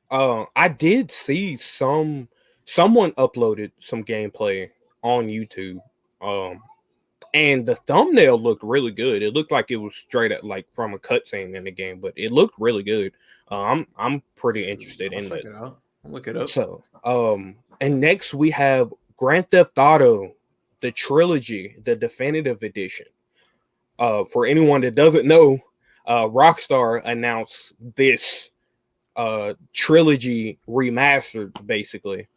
S1: I did see someone uploaded some gameplay on YouTube. And the thumbnail looked really good. It looked like it was straight at like from a cutscene in the game, but it looked really good. I'm pretty interested in that.
S2: I'll look it up.
S1: So, and next we have Grand Theft Auto, the trilogy, the definitive edition. For anyone that doesn't know, Rockstar announced this trilogy remastered, basically,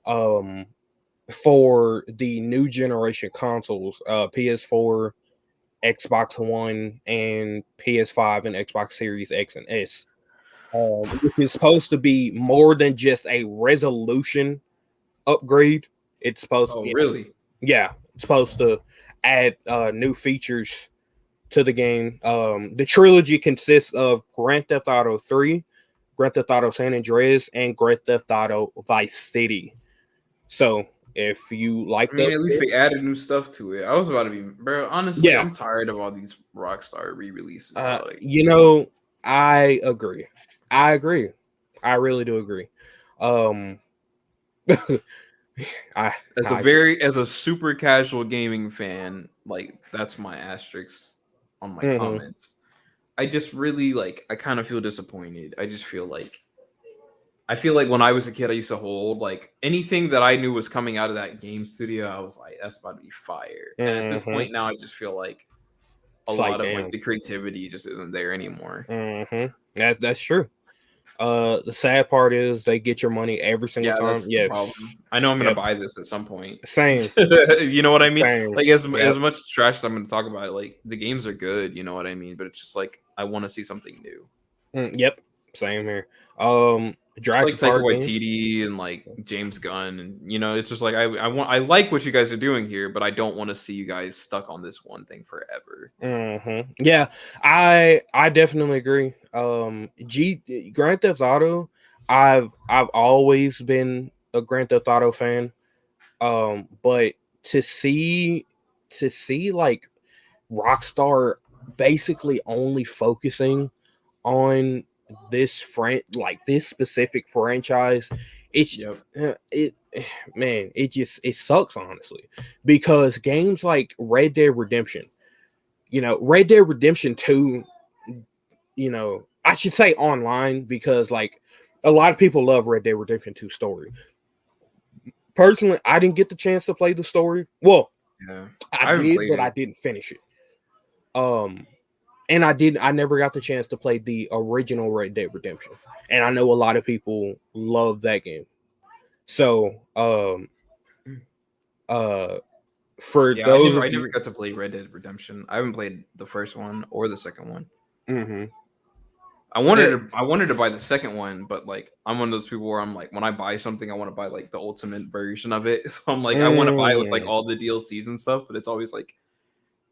S1: for the new generation consoles, PS4, Xbox One, and PS5 and Xbox Series X and S. Which is supposed to be more than just a resolution upgrade. It's supposed to
S2: really?
S1: Yeah, it's supposed to add new features to the game. The trilogy consists of Grand Theft Auto 3, Grand Theft Auto San Andreas, and Grand Theft Auto Vice City. So if you like
S2: at least they added new stuff to it. I was about to be, bro, honestly, I'm tired of all these Rockstar re-releases.
S1: I agree. I really do agree.
S2: As a super casual gaming fan, like that's my asterisk on my comments. I just really I kind of feel disappointed. I feel like when I was a kid, I used to hold like anything that I knew was coming out of that game studio. I was like, that's about to be fire. And at this point now, I just feel like a lot of like the creativity just isn't there anymore.
S1: That's true. The sad part is they get your money every single time. Yes,
S2: I know I'm gonna buy this at some point.
S1: Same.
S2: You know what I mean?
S1: Same.
S2: Like as much trash as I'm gonna talk about it, like the games are good. You know what I mean? But it's just like I want to see something new.
S1: Yep. Same here.
S2: Jurassic Park, Waititi and like James Gunn, and it's just like I like what you guys are doing here, but I don't want to see you guys stuck on this one thing forever.
S1: Yeah, I definitely agree. Grand Theft Auto, I've always been a Grand Theft Auto fan. But to see like Rockstar basically only focusing on like this specific franchise, it's
S2: Yep.
S1: it man, it sucks honestly, because games like Red Dead Redemption, Red Dead Redemption 2, I should say online, because like a lot of people love Red Dead Redemption 2 story. Personally, I didn't get the chance to play the story. Well,
S2: Yeah.
S1: I
S2: I haven't
S1: did,
S2: played
S1: but I
S2: it.
S1: didn't finish it. And I never got the chance to play the original Red Dead Redemption. And I know a lot of people love that game. So, uh, for
S2: Yeah, I
S1: those
S2: never
S1: of
S2: I never
S1: you,
S2: got to play Red Dead Redemption. I haven't played the first one or the second one.
S1: mhm.
S2: I wanted to buy the second one, but like I'm one of those people where I'm like, when I buy something, I want to buy like the ultimate version of it. So I'm like, I want to buy it with like
S1: Mm,
S2: all the DLCs and stuff, but it's always like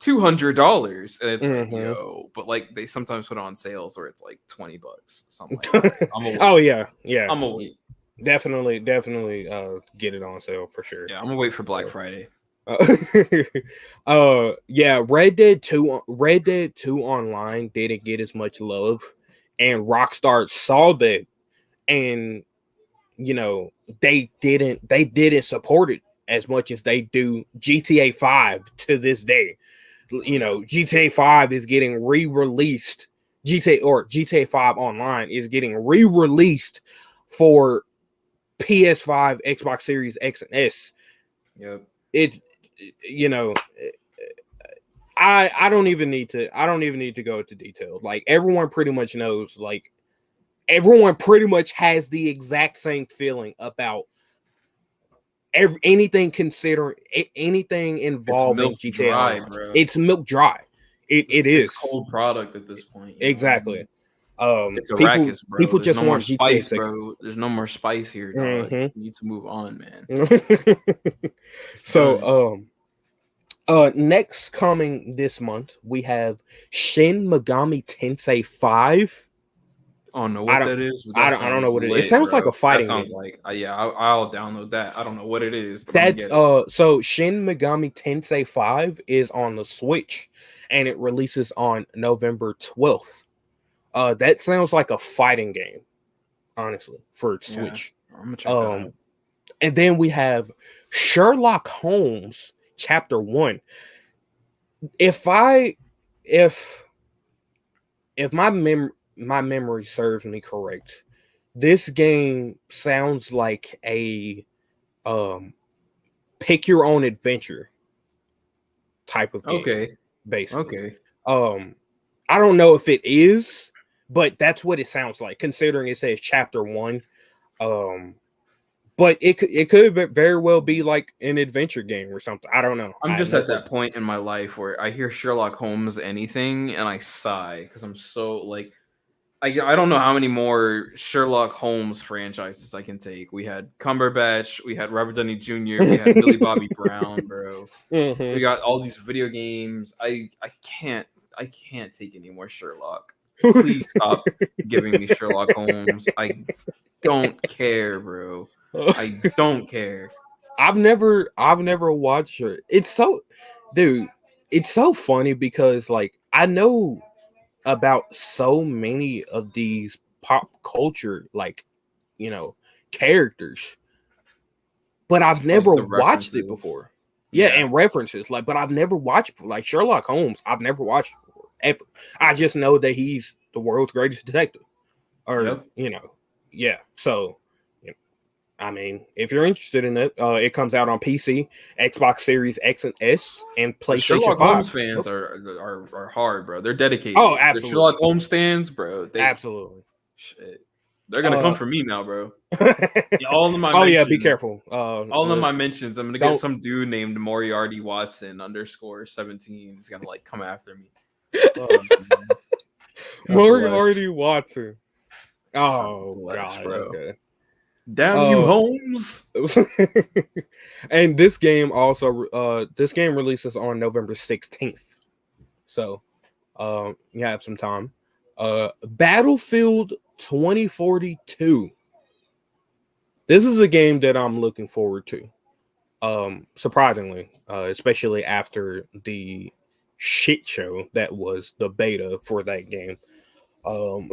S2: $200, and it's like,
S1: mhm.
S2: yo, but like they sometimes put it on sales where it's like $20. So I'm like, all right, I'm gonna
S1: Oh
S2: wait.
S1: yeah, yeah,
S2: I'm gonna wait.
S1: definitely, get it on sale for sure.
S2: Yeah, I'm gonna wait for Black Friday.
S1: Uh, yeah, Red Dead 2 online didn't get as much love, and Rockstar saw that, and they didn't support it as much as they do GTA 5 to this day. GTA 5 is getting re-released. GTA 5 online is getting re-released for PS5, Xbox Series X and S.
S2: Yep.
S1: It you know I don't even need to go into detail. Like everyone pretty much knows, like everyone pretty much has the exact same feeling about anything considering anything
S2: It's
S1: involving
S2: milk
S1: GTA
S2: dry,
S1: Online.
S2: bro.
S1: It's milk dry. It
S2: It's
S1: is
S2: cold product at this point. You know what I
S1: exactly.
S2: mean? It's
S1: People
S2: Arrakis, bro.
S1: people
S2: There's
S1: just
S2: no more
S1: want GTA
S2: spice,
S1: 6.
S2: bro. There's no more spice here, dog.
S1: Mm-hmm.
S2: You need to move on, man. It's done.
S1: So next coming this month we have Shin Megami Tensei 5.
S2: I don't know
S1: I
S2: what
S1: don't
S2: that is, but
S1: I
S2: that
S1: don't I don't know
S2: sounds
S1: what it is. It
S2: lit,
S1: sounds like
S2: bro.
S1: a
S2: That
S1: fighting
S2: sounds
S1: game.
S2: like yeah. I'll download that. I don't know what it is, but I'm gonna
S1: That's
S2: get it.
S1: so Shin Megami Tensei 5 is on the Switch and it releases on November 12th. That sounds like a fighting game, honestly, for
S2: Yeah,
S1: Switch.
S2: I'm gonna check that out.
S1: And then we have Sherlock Holmes Chapter 1. If I if if my memory serves me correct, this game sounds like a um pick your own adventure type of game,
S2: Okay,
S1: basically.
S2: okay.
S1: Um, I don't know if it is, but that's what it sounds like, considering it says chapter 1. Um, but it could very well be like an adventure game or something. I don't know.
S2: I'm
S1: I have
S2: just
S1: no
S2: at
S1: clue.
S2: that point in my life where I hear Sherlock Holmes anything and I sigh because I'm so like I don't know how many more Sherlock Holmes franchises I can take. We had Cumberbatch, we had Robert Downey Jr., we had Millie Bobby Brown, bro. We
S1: Mhm.
S2: got all these video games. I can't take any more Sherlock. Please stop giving me Sherlock Holmes. I don't care, bro. I don't care.
S1: I've never watched her. Dude, it's so funny because like I know about so many of these pop culture like you know characters, but I've
S2: Like
S1: never
S2: the
S1: watched it
S2: references.
S1: before. Yeah,
S2: Yeah.
S1: and references like, but I've never watched it before. Like Sherlock Holmes. I've never watched it before ever. I just know that he's the world's greatest detective, or
S2: Yep.
S1: yeah. So, I mean, if you're interested in it, it comes out on PC, Xbox Series X and S, and
S2: The
S1: PlayStation
S2: Sherlock
S1: 5.
S2: Holmes fans are hard, bro. They're
S1: Oh,
S2: dedicated. The
S1: absolutely,
S2: Sherlock Holmes fans, bro.
S1: absolutely.
S2: Shit. They're gonna come
S1: Uh,
S2: for me now, bro. Yeah, all of my
S1: oh yeah, be
S2: mentions.
S1: careful.
S2: All of my mentions. I'm gonna get
S1: Don't.
S2: some dude named Moriarty Watson _17. He's gonna like come after me. Oh, man. God bless.
S1: Moriarty Watson.
S2: God
S1: Oh
S2: bless,
S1: God.
S2: bro.
S1: Okay.
S2: Damn you,
S1: Uh,
S2: Holmes.
S1: and this game releases on November 16th. So you have some time. Battlefield 2042. This is a game that I'm looking forward to. Surprisingly, especially after the shit show that was the beta for that game. Um,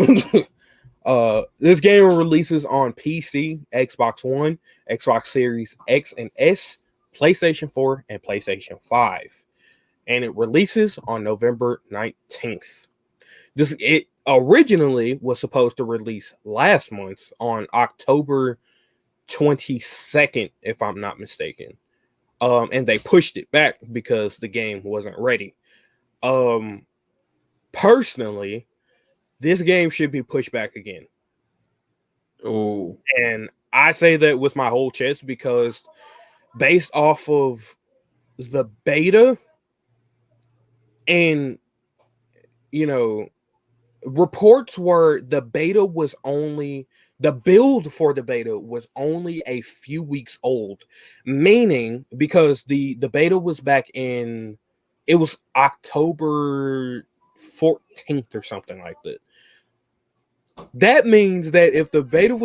S1: this game releases on PC, Xbox One, Xbox Series X and S, PlayStation 4, and PlayStation 5. And it releases on November 19th. It originally was supposed to release last month on October 22nd, if I'm not mistaken. And they pushed it back because the game wasn't ready. Personally, this game should be pushed back again.
S2: Oh,
S1: And I say that with my whole chest because based off of the beta and, you know, reports were the build for the beta was only a few weeks old, meaning because the beta was back in, it was October 14th or something like that. That means that if the build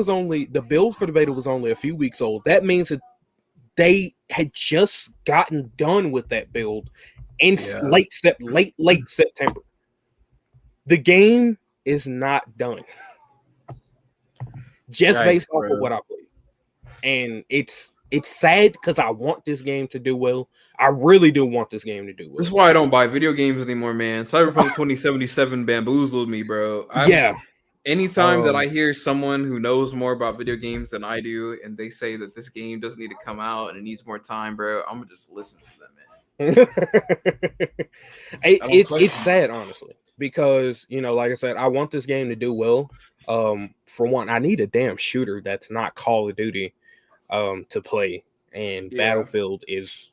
S1: for the beta was only a few weeks old, that means that they had just gotten done with that build in late September. The game is not done. Just based off of what I played. And it's sad because I want this game to do well. I really do want this game to do well.
S2: This is why I don't buy video games anymore, man. Cyberpunk 2077 bamboozled me, bro. Anytime that I hear someone who knows more about video games than I do, and they say that this game doesn't need to come out and it needs more time, bro, I'm gonna just listen to them, man.
S1: It's sad, honestly, because like I said, I want this game to do well. For one, I need a damn shooter that's not Call of Duty to play, and Battlefield is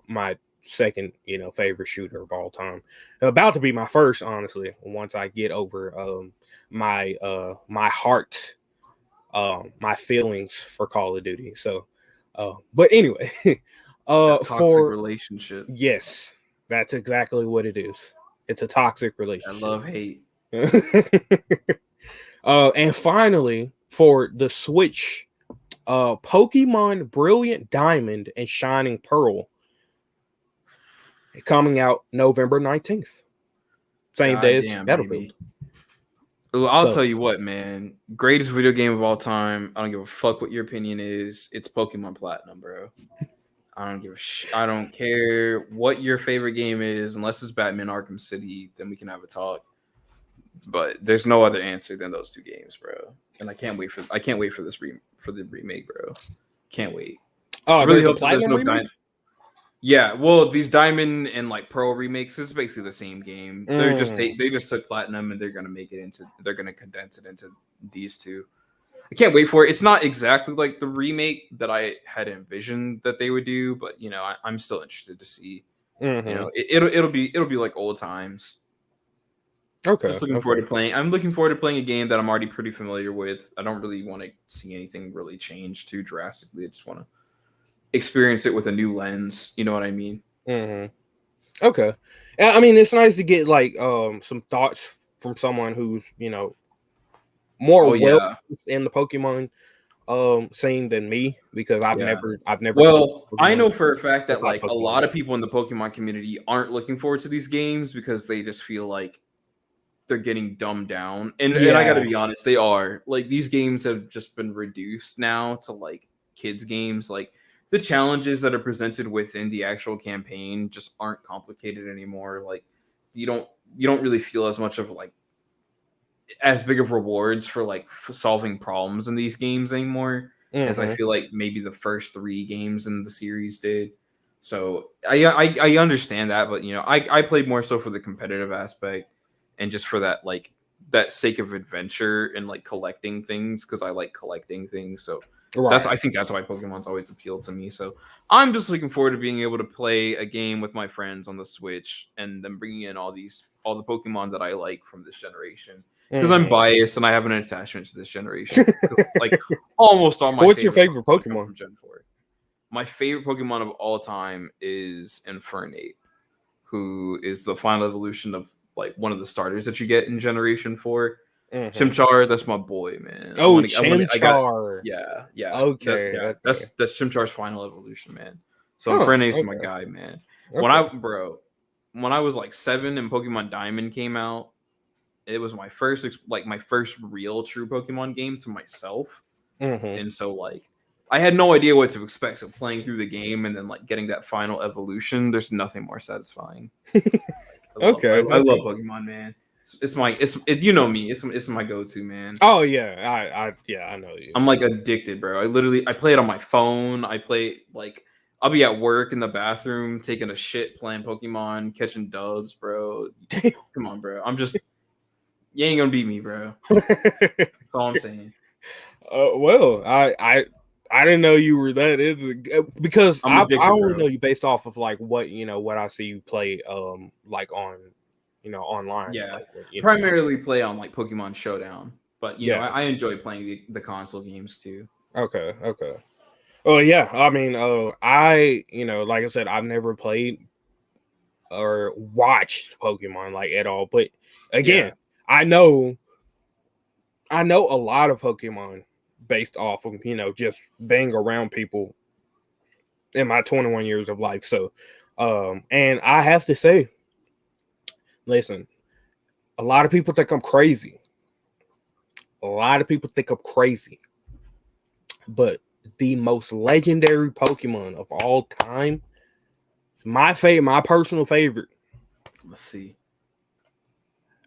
S1: my second favorite shooter of all time. About to be my first, honestly, once I get over my heart, my feelings for Call of Duty. So but anyway,
S2: toxic relationship.
S1: Yes, that's exactly what it is. It's a toxic relationship.
S2: I love hate.
S1: And finally, for the Switch, Pokemon Brilliant Diamond and Shining Pearl coming out November 19th. Same day as Battlefield.
S2: I'll tell you what, man. Greatest video game of all time. I don't give a fuck what your opinion is. It's Pokemon Platinum, bro. I don't give a shit. I don't care what your favorite game is, unless it's Batman Arkham City. Then we can have a talk. But there's no other answer than those two games, bro. And I can't wait for this for the remake, bro. Can't wait.
S1: Oh, I really hope there's no
S2: remake? Yeah, well, these Diamond and like Pearl remakes is basically the same game. They just took Platinum and they're gonna condense it into these two. I can't wait for it. It's not exactly like the remake that I had envisioned that they would do, but I'm still interested to see. It'll be like old times.
S1: Okay.
S2: Just looking forward to playing. I'm looking forward to playing a game that I'm already pretty familiar with. I don't really want to see anything really change too drastically. I just want to experience it with a new lens. You know what I mean?
S1: Mm-hmm. Okay. I mean, it's nice to get like some thoughts from someone who's more in the Pokemon scene than me, because I've never.
S2: Well, I know for a fact that like a lot of people in the Pokemon community aren't looking forward to these games because they just feel like they're getting dumbed down, and I gotta be honest, they are. Like, these games have just been reduced now to like kids games. Like, the challenges that are presented within the actual campaign just aren't complicated anymore. Like, you don't really feel as much of like as big of rewards for like solving problems in these games anymore as I feel like maybe the first 3 games in the series did. So I understand that, but I played more so for the competitive aspect and just for that that sake of adventure and like collecting things, because I like collecting things. So I think that's why Pokemon's always appealed to me. So I'm just looking forward to being able to play a game with my friends on the Switch and then bringing in all the Pokemon that I like from this generation. Because I'm biased and I have an attachment to this generation. Like, almost all my.
S1: What's your favorite Pokemon
S2: from Gen 4? My favorite Pokemon of all time is Infernape, who is the final evolution of like one of the starters that you get in Generation 4. Chimchar, that's my boy, man.
S1: Chimchar.
S2: Yeah.
S1: Okay.
S2: That's Chimchar's final evolution, man. So Infernape's my guy, man.
S1: Okay.
S2: When I was like 7 and Pokemon Diamond came out, it was my first real true Pokemon game to myself. And so like I had no idea what to expect. So playing through the game and then like getting that final evolution, there's nothing more satisfying. I love Pokemon, man. You know me. It's my go-to, man.
S1: Oh yeah, I know you.
S2: I'm like addicted, bro. I play it on my phone. I'll be at work in the bathroom taking a shit, playing Pokemon, catching dubs, bro.
S1: Damn.
S2: Come on, bro. You ain't gonna beat me, bro. That's all I'm saying.
S1: Well, I didn't know you were that into, because I only know you based off of like what I see you play like on online.
S2: Yeah,
S1: like,
S2: primarily play on like Pokemon Showdown, but I enjoy playing the console games too.
S1: Okay. Oh yeah, I mean, I like I said, I've never played or watched Pokemon like at all, but again, I know a lot of Pokemon based off of just being around people in my 21 years of life. So, and I have to say, listen, a lot of people think I'm crazy. But the most legendary Pokemon of all time, my personal favorite.
S2: Let's see.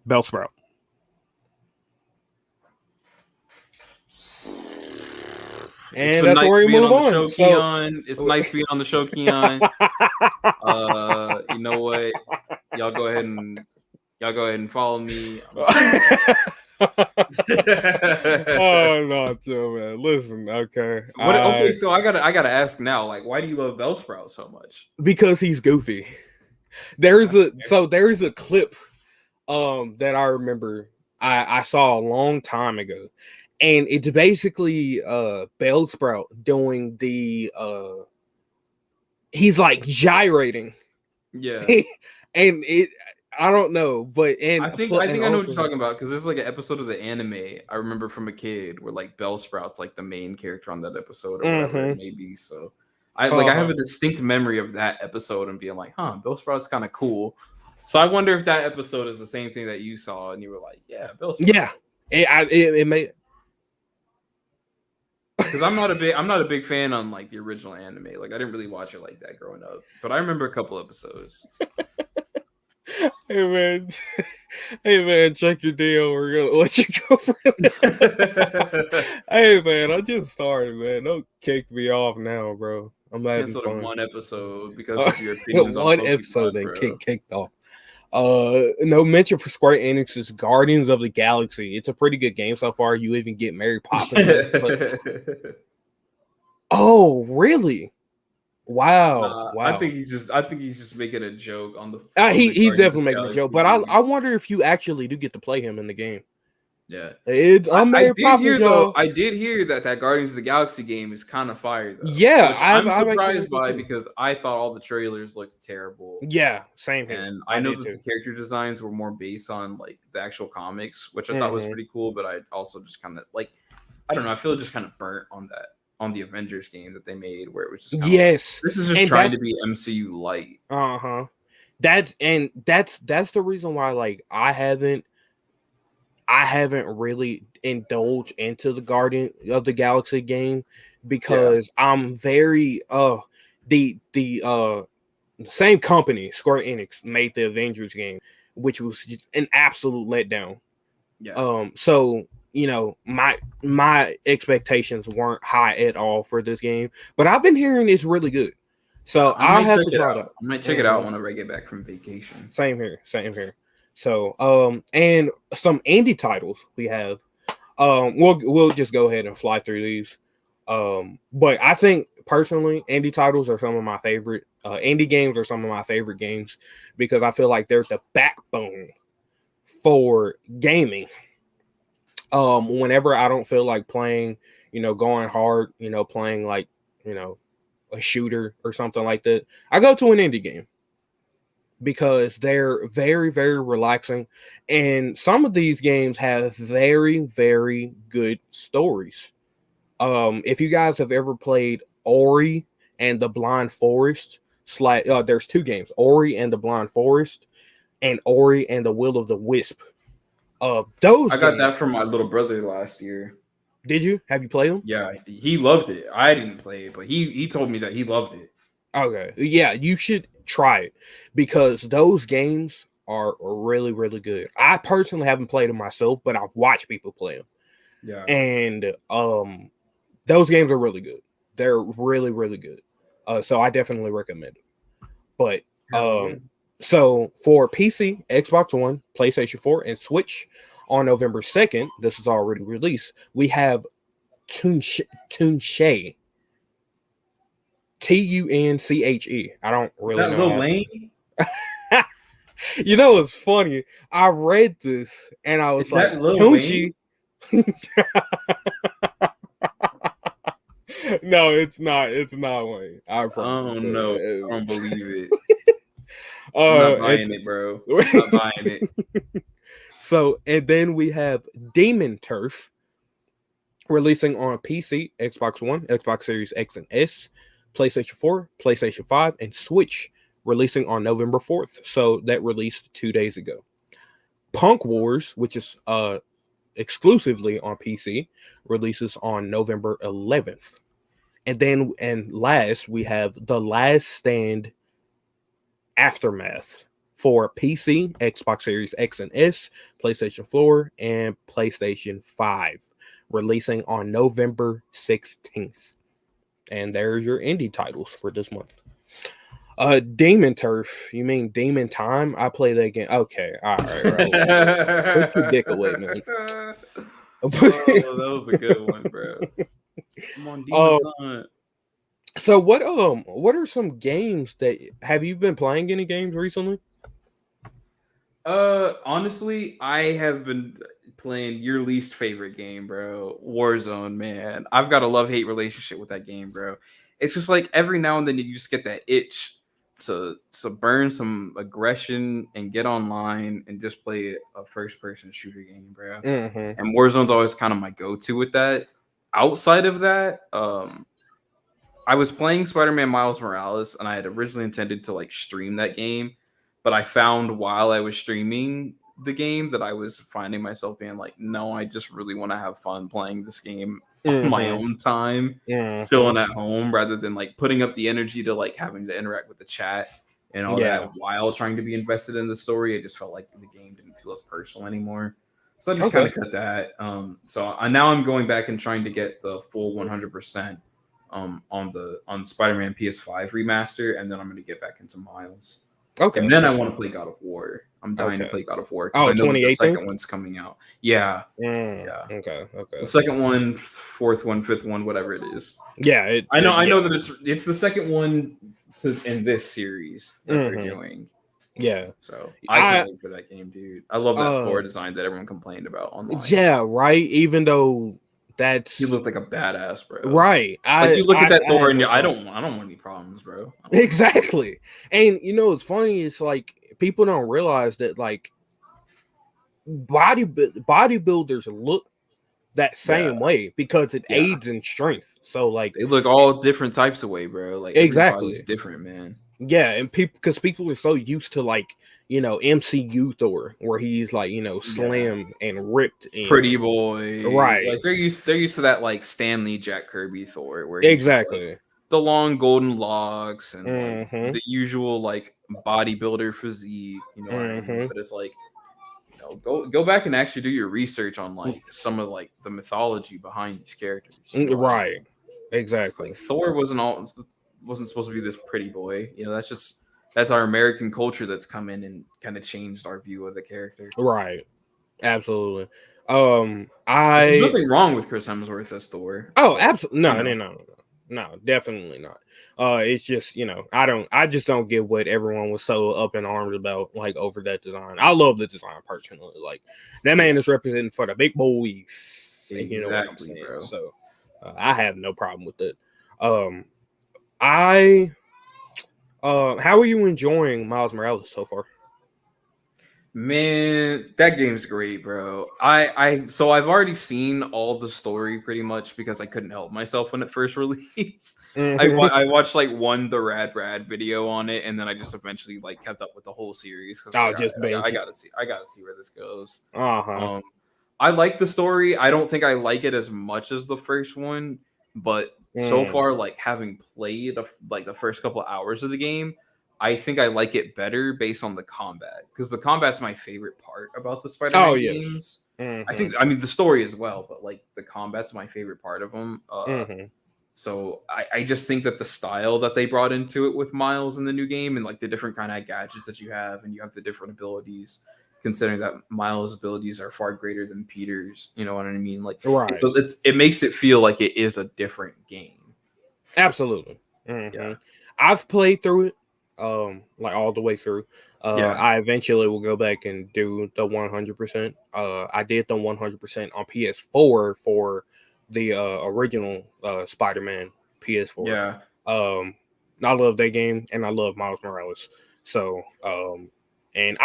S1: Bellsprout. And that's where we move on.
S2: Keyon. It's nice being on the show, Keyon. You know what? Y'all go ahead and follow me.
S1: Oh no, too, man. Listen, okay.
S2: Okay, so I gotta ask now, like, why do you love Bellsprout so much?
S1: Because he's goofy. There's a clip that I remember I saw a long time ago. And it's basically Bellsprout doing the he's like gyrating.
S2: Yeah.
S1: And I don't know, but
S2: I think I know what you're talking about, because there's like an episode of the anime I remember from a kid where like Bellsprout's like the main character on that episode or whatever it may be. So I have a distinct memory of that episode and being like, Bellsprout's kind of cool. So I wonder if that episode is the same thing that you saw and you were like, yeah, Bellsprout.
S1: Yeah, it may.
S2: Because I'm not a big fan on like the original anime. Like I didn't really watch it like that growing up, but I remember a couple episodes.
S1: Hey man, check your deal. We're gonna let you go for that. Hey man, I just started, man. Don't kick me off now, bro. I'm having fun.
S2: One episode because of your opinions on Pokemon,
S1: episode that kicked off. No mention for Square Enix's Guardians of the Galaxy. It's a pretty good game so far. You even get Mary Poppins. Oh, really? Wow.
S2: I think he's just making a joke on the.
S1: He's definitely making a joke, but I wonder if you actually do get to play him in the game.
S2: Yeah,
S1: I
S2: did hear that Guardians of the Galaxy game is kind of fire though.
S1: Yeah,
S2: I'm surprised by, because I thought all the trailers looked terrible.
S1: Yeah, same here.
S2: And I know that the character designs were more based on like the actual comics, which I thought was pretty cool. But I also just kind of like, I don't know, I feel just kind of burnt on the Avengers game that they made, where it was just this is just trying to be MCU light.
S1: That's the reason why like I haven't really indulged into the Guardian of the Galaxy game, because I'm very the same company, Square Enix, made the Avengers game, which was just an absolute letdown.
S2: Yeah.
S1: So my expectations weren't high at all for this game, but I've been hearing it's really good. So I'll have to try it out.
S2: I might check it out whenever I get back from vacation.
S1: Same here. So and some indie titles we have. We'll just go ahead and fly through these. But I think personally, indie titles are some of my favorite. Indie games are some of my favorite games, because I feel like they're the backbone for gaming. Whenever I don't feel like playing, going hard, playing like, a shooter or something like that, I go to an indie game, because they're very, very relaxing. And some of these games have very, very good stories. If you guys have ever played Ori and the Blind Forest. There's two games: Ori and the Blind Forest, and Ori and the Will of the Wisp. Those
S2: I got
S1: games.
S2: that from my little brother last year.
S1: Did you? Have you played them?
S2: Yeah, he loved it. I didn't play it, but he told me that he loved it.
S1: Okay. Yeah, you should try it because those games are really, really good. I personally haven't played them myself, but I've watched people play them.
S2: Yeah.
S1: And those games are really good. They're really, really good. So I definitely recommend it. But so for PC, Xbox One, PlayStation 4, and Switch on November 2nd, this is already released, we have Tunche. Tunche. I don't really
S2: That
S1: know
S2: Lil
S1: how.
S2: Wayne?
S1: You know, it's funny. I read this and I was
S2: Is
S1: like,
S2: that Lil
S1: Tunchi.
S2: Wayne?
S1: No, it's not. It's not Wayne. I promise.
S2: Oh no, I don't believe it.
S1: Uh,
S2: I'm not buying it, bro. I'm not buying it.
S1: So, and then we have Demon Turf releasing on PC, Xbox One, Xbox Series X and S, PlayStation 4, PlayStation 5, and Switch, releasing on November 4th. So that released 2 days ago. Punk Wars, which is exclusively on PC, releases on November 11th. And last, we have The Last Stand Aftermath for PC, Xbox Series X and S, PlayStation 4, and PlayStation 5, releasing on November 16th. And there's your indie titles for this month. Demon Turf. You mean Demon Time? I play that game. Okay, all right. Put your dick away, man.
S2: Oh, that was a good one, bro. Come on, Demon Time.
S1: So what are some games that have you been playing any games recently?
S2: Honestly, I have been playing your least favorite game, bro. Warzone, man. I've got a love-hate relationship with that game, bro. It's just like every now and then you just get that itch to burn some aggression and get online and just play a first-person shooter game, bro.
S1: Mm-hmm.
S2: And Warzone's always kind of my go-to with that. Outside of that, I was playing Spider-Man Miles Morales, and I had originally intended to like stream that game, but I found while I was streaming the game that I was finding myself being like, no, I just really want to have fun playing this game on my own time, chilling at home, rather than like putting up the energy to like having to interact with the chat and all that while trying to be invested in the story. I just felt like the game didn't feel as personal anymore. So I just kind of cut that. So now I'm going back and trying to get the full 100%. On Spider-Man PS5 remaster, and then I'm going to get back into Miles. Okay. And then I want to play God of War. I'm dying to play God of War because I know that the second one's coming out. Yeah. Yeah.
S1: Okay.
S2: The second one, fourth one, fifth one, whatever it is.
S1: Yeah.
S2: I know that it's the second one in this series that they're doing.
S1: Yeah.
S2: So I can't wait for that game, dude. I love that Thor design that everyone complained about online.
S1: Yeah, right. Even though
S2: he looked like a badass, bro.
S1: Right.
S2: Like you look at that Thor and I don't want any problems, bro.
S1: Exactly. And you know what's funny is like people don't realize that like bodybuilders look that same way because it aids in strength. So like
S2: they look all different types of way, bro. Like everybody's different, man.
S1: Yeah, and people are so used to like, you know, MCU Thor, where he's like, you know, slim and ripped, and
S2: pretty boy,
S1: right?
S2: Like they're used to that like Stanley Jack Kirby Thor, where
S1: exactly
S2: like, the long golden locks and like the usual like bodybuilder physique, you know what I mean? But it's like, you know, go back and actually do your research on like some of like the mythology behind these characters, you know?
S1: Right? Exactly.
S2: Like Thor wasn't supposed to be this pretty boy, you know. That's our American culture that's come in and kind of changed our view of the character.
S1: Right. Absolutely.
S2: There's nothing wrong with Chris Hemsworth as Thor.
S1: Oh, absolutely. No, definitely not. It's just, you know, I just don't get what everyone was so up in arms about, like over that design. I love the design personally. Like that man is representing for the big boys.
S2: Exactly,
S1: you know what I'm saying?
S2: Bro.
S1: So I have no problem with it. How are you enjoying Miles Morales so far?
S2: Man, that game's great, bro. So I've already seen all the story pretty much because I couldn't help myself when it first released.
S1: Mhm.
S2: I watched like the Rad Rad video on it, and then I just eventually like kept up with the whole series because
S1: I'll
S2: like
S1: just
S2: I
S1: binge it.
S2: gotta see where this goes.
S1: Uh-huh.
S2: Um, I like the story. I don't think I like it as much as the first one, but so
S1: Mm.
S2: far, like having played like the first couple hours of the game, I think I like it better based on the combat because the combat's my favorite part about the
S1: Oh
S2: Spider-Man
S1: yes.
S2: games.
S1: Mm-hmm.
S2: I mean, the story as well, but like the combat's my favorite part of them.
S1: Mm-hmm.
S2: So I just think that the style that they brought into it with Miles in the new game and like the different kind of gadgets that you have and you have the different abilities, considering that Miles' abilities are far greater than Peter's, you know what I mean? Like
S1: Right.
S2: it makes it feel like it is a different game.
S1: Absolutely. Mm-hmm.
S2: Yeah.
S1: I've played through it, like all the way through.
S2: Yeah.
S1: I eventually will go back and do the 100%. I did the 100% on PS4 for the original Spider-Man PS4.
S2: Yeah.
S1: Um, I love that game, and I love Miles Morales. So, and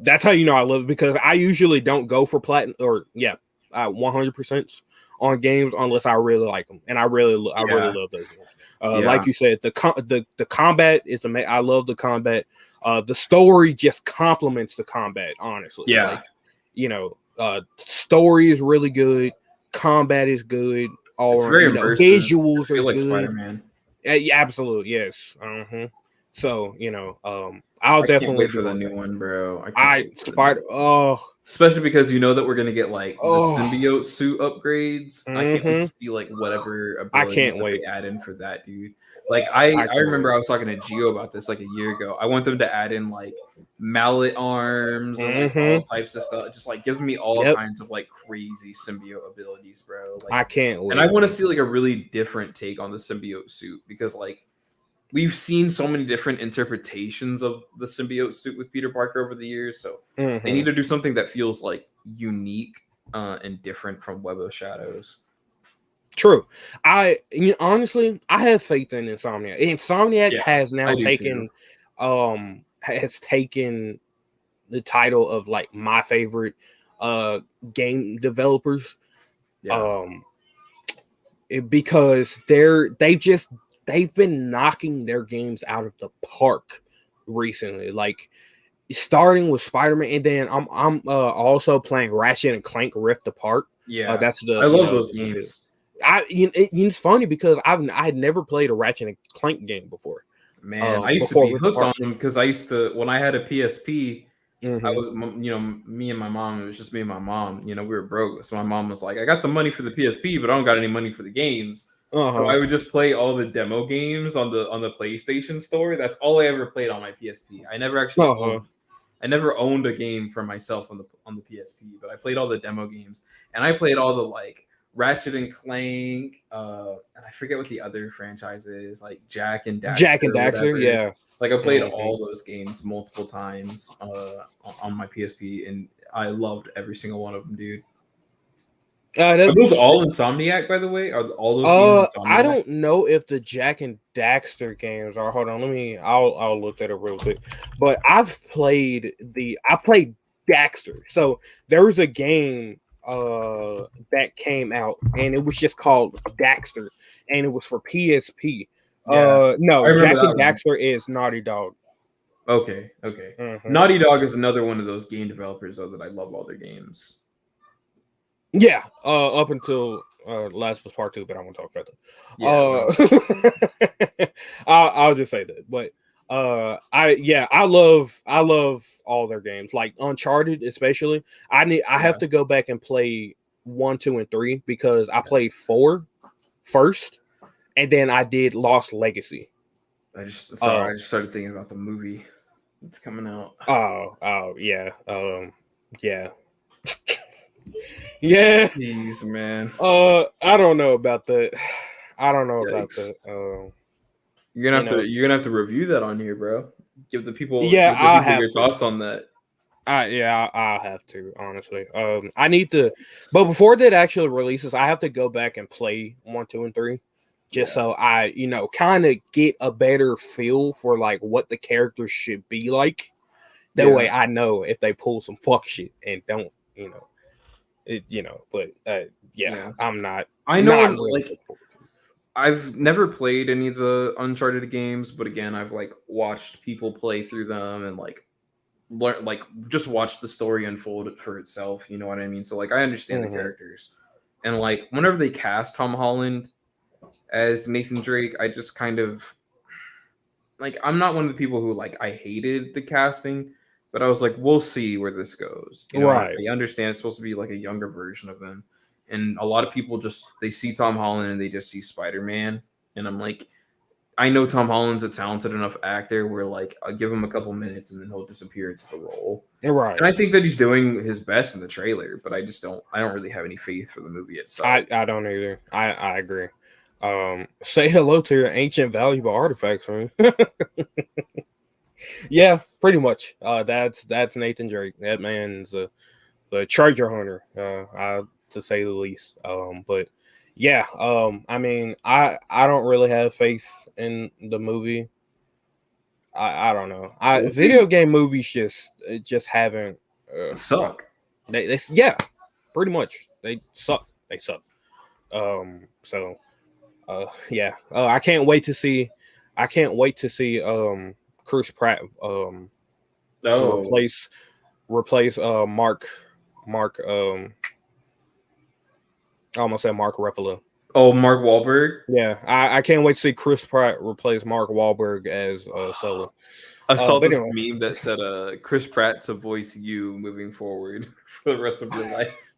S1: that's how you know I love it because I usually don't go for platinum or 100% on games unless I really like them, and I really
S2: Yeah.
S1: love those games.
S2: Yeah.
S1: Like you said, the combat is amazing. I love the combat. The story just complements the combat. Honestly,
S2: Yeah.
S1: like story is really good. Combat is good.
S2: It's
S1: Or
S2: very immersive.
S1: visuals
S2: I
S1: are
S2: feel like
S1: good.
S2: Spider-Man.
S1: Yeah, absolutely, yes. So I'll
S2: I can't
S1: definitely
S2: wait
S1: be
S2: for the
S1: going
S2: new
S1: back.
S2: one, bro. I can't
S1: I
S2: wait for the new
S1: Spider.
S2: one.
S1: Oh,
S2: Especially because you know that we're gonna get like the
S1: oh.
S2: symbiote suit upgrades. I can't wait to
S1: Mm-hmm.
S2: see like whatever
S1: I
S2: abilities
S1: can't
S2: that they
S1: wait.
S2: add in for that, dude. Like I
S1: I can't
S2: remember
S1: wait.
S2: I was talking to Gio about this like a year ago. I want them to add in like mallet arms and like all
S1: Mm-hmm.
S2: types of stuff. It just like gives me all
S1: Yep.
S2: kinds of like crazy symbiote abilities, bro. Like,
S1: I can't
S2: and I
S1: wait,
S2: want to
S1: man.
S2: see like a really different take on the symbiote suit because like we've seen so many different interpretations of the symbiote suit with Peter Parker over the years. So they
S1: Mm-hmm.
S2: need to do something that feels like unique and different from Web of Shadows.
S1: True. Honestly, I have faith in Insomniac. Insomniac
S2: Yeah,
S1: has
S2: I
S1: now
S2: do too.
S1: taken the title of like my favorite uh game developers.
S2: Yeah,
S1: Um because they've been knocking their games out of the park recently. Like starting with Spider-Man, and then I'm also playing Ratchet and Clank Rift Apart.
S2: yeah.
S1: That's the
S2: I love those games.
S1: it's funny because I had never played a Ratchet and Clank game before.
S2: Man, I used to
S1: Before
S2: be
S1: Rift
S2: hooked on
S1: Apart.
S2: them because I used to when I had a PSP. I
S1: Mm-hmm.
S2: was, me and my mom. It was just me and my mom. You know, we were broke, so my mom was like, "I got the money for the PSP, but I don't got any money for the games." So
S1: Uh-huh.
S2: I would just play all the demo games on the PlayStation Store. That's all I ever played on my PSP.
S1: Uh-huh.
S2: I never owned a game for myself on the PSP, but I played all the demo games and I played all the like Ratchet and Clank, and I forget what the other franchise is, like Jack and
S1: Jack and
S2: Daxter or
S1: Daxter,
S2: whatever.
S1: yeah.
S2: Like I played
S1: Mm-hmm.
S2: all those games multiple times on my PSP, and I loved every single one of them, dude. Are
S1: That
S2: those all Insomniac, by the way? Are all those games
S1: I
S2: Insomniac?
S1: don't know if the Jack and Daxter games are. Hold on, I'll look that up real quick. But I played Daxter. So there was a game that came out and it was just called Daxter and it was for PSP.
S2: Yeah, I
S1: No,
S2: remember
S1: Jack
S2: that
S1: and
S2: one.
S1: Daxter is Naughty Dog.
S2: Okay, okay.
S1: Hmm.
S2: Naughty Dog is another one of those game developers though that I love all their games.
S1: Yeah, up until Last of Us Part 2, but I won't talk about
S2: Yeah, we don't.
S1: that. I'll just say that. But I love all their games, like Uncharted, especially. I have
S2: Yeah,
S1: to go back and play 1, 2, and 3 because I
S2: yeah.
S1: played 4 first, and then I did Lost Legacy.
S2: I
S1: Oh,
S2: just started thinking about the movie that's coming out.
S1: yeah, yeah, yeah.
S2: Jeez, man.
S1: I don't know about that. I don't know about
S2: Yikes.
S1: that.
S2: You're gonna have to review that on here, bro.
S1: Yeah,
S2: Give the
S1: I
S2: people
S1: have
S2: your
S1: to.
S2: thoughts on that.
S1: I'll have to, honestly. I need to, but before that actually releases, I have to go back and play 1, 2, and 3, just
S2: Yeah.
S1: so I, kind of get a better feel for like what the characters should be like. That way I know if they pull some fuck shit and don't, but I'm not.
S2: I know,
S1: not
S2: really like, I've never played any of the Uncharted games, but again, I've like watched people play through them and like learn, like just watch the story unfold for itself. You know what I mean? So like I understand the characters, and like whenever they cast Tom Holland as Nathan Drake, I just kind of like, I'm not one of the people who like I hated the casting, but I was like, we'll see where this goes. You know,
S1: Right.
S2: I understand it's supposed to be like a younger version of him, and a lot of people just they see Tom Holland and they just see Spider-Man, and I'm like, I know Tom Holland's a talented enough actor where like I'll give him a couple minutes and then he'll disappear into the role.
S1: Right.
S2: And I think that he's doing his best in the trailer, but I don't really have any faith for the movie itself.
S1: I don't either. I agree. Say hello to your ancient valuable artifacts, man. Yeah, pretty much. That's Nathan Drake. That man's a treasure hunter, to say the least. But yeah, I mean, I don't really have faith in the movie. I don't know. Video game movies just haven't
S2: suck.
S1: They pretty much they suck. They suck. So I can't wait to see. Chris Pratt replace Mark I almost said Mark Ruffalo.
S2: Oh, Mark Wahlberg.
S1: Yeah, I can't wait to see Chris Pratt replace Mark Wahlberg as Sully.
S2: I saw this meme that said Chris Pratt to voice you moving forward for the rest of your life.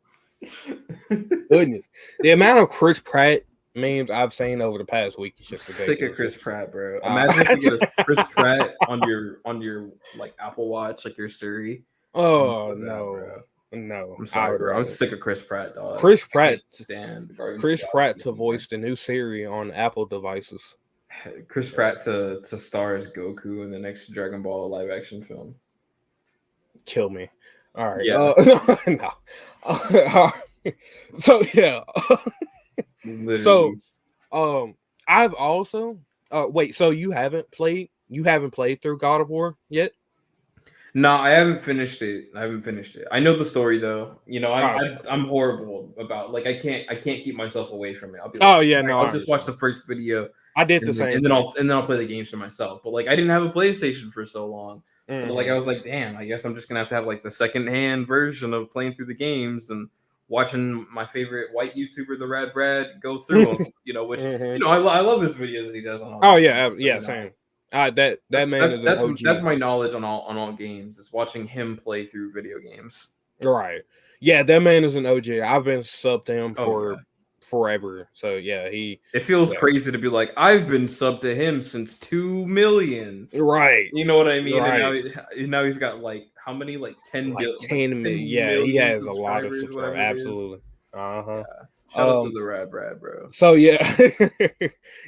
S1: Goodness, the amount of Chris Pratt memes I've seen over the past week is just
S2: sick of Chris Pratt, bro. Imagine if you get a Chris Pratt on your like Apple Watch, like your Siri.
S1: Oh no. No,
S2: I'm sorry, bro. I'm sick of Chris Pratt, dog.
S1: Chris Pratt to voice the new Siri on Apple devices.
S2: Chris Pratt to star as Goku in the next Dragon Ball live action film.
S1: Kill me. All right.
S2: Yeah.
S1: No. So yeah.
S2: Literally.
S1: So I've also wait. So you haven't played through God of War yet?
S2: No, I haven't finished it. I know the story though. You know, I'm horrible about like I can't keep myself away from it. I'll be like, I'll just watch the first video.
S1: I did the same,
S2: and then I'll play the games for myself. But like I didn't have a PlayStation for so long, so like I was like, damn, I guess I'm just gonna have to have like the secondhand version of playing through the games and watching my favorite white YouTuber, the Rad Brad, go through them. You know, which you know I love his videos that he does on.
S1: Same. That's
S2: my knowledge on all games. Is watching him play through video games.
S1: Right. Yeah, that man is an OG. I've been subbed to him for forever. So yeah,
S2: it feels crazy to be like, I've been subbed to him since 2 million.
S1: Right.
S2: You know what I mean? Right. And now he's got like how many? Like 10
S1: million. Yeah, he has a lot of subscribers. Absolutely.
S2: Yeah. Shout out to the Rad Brad, bro.
S1: So yeah.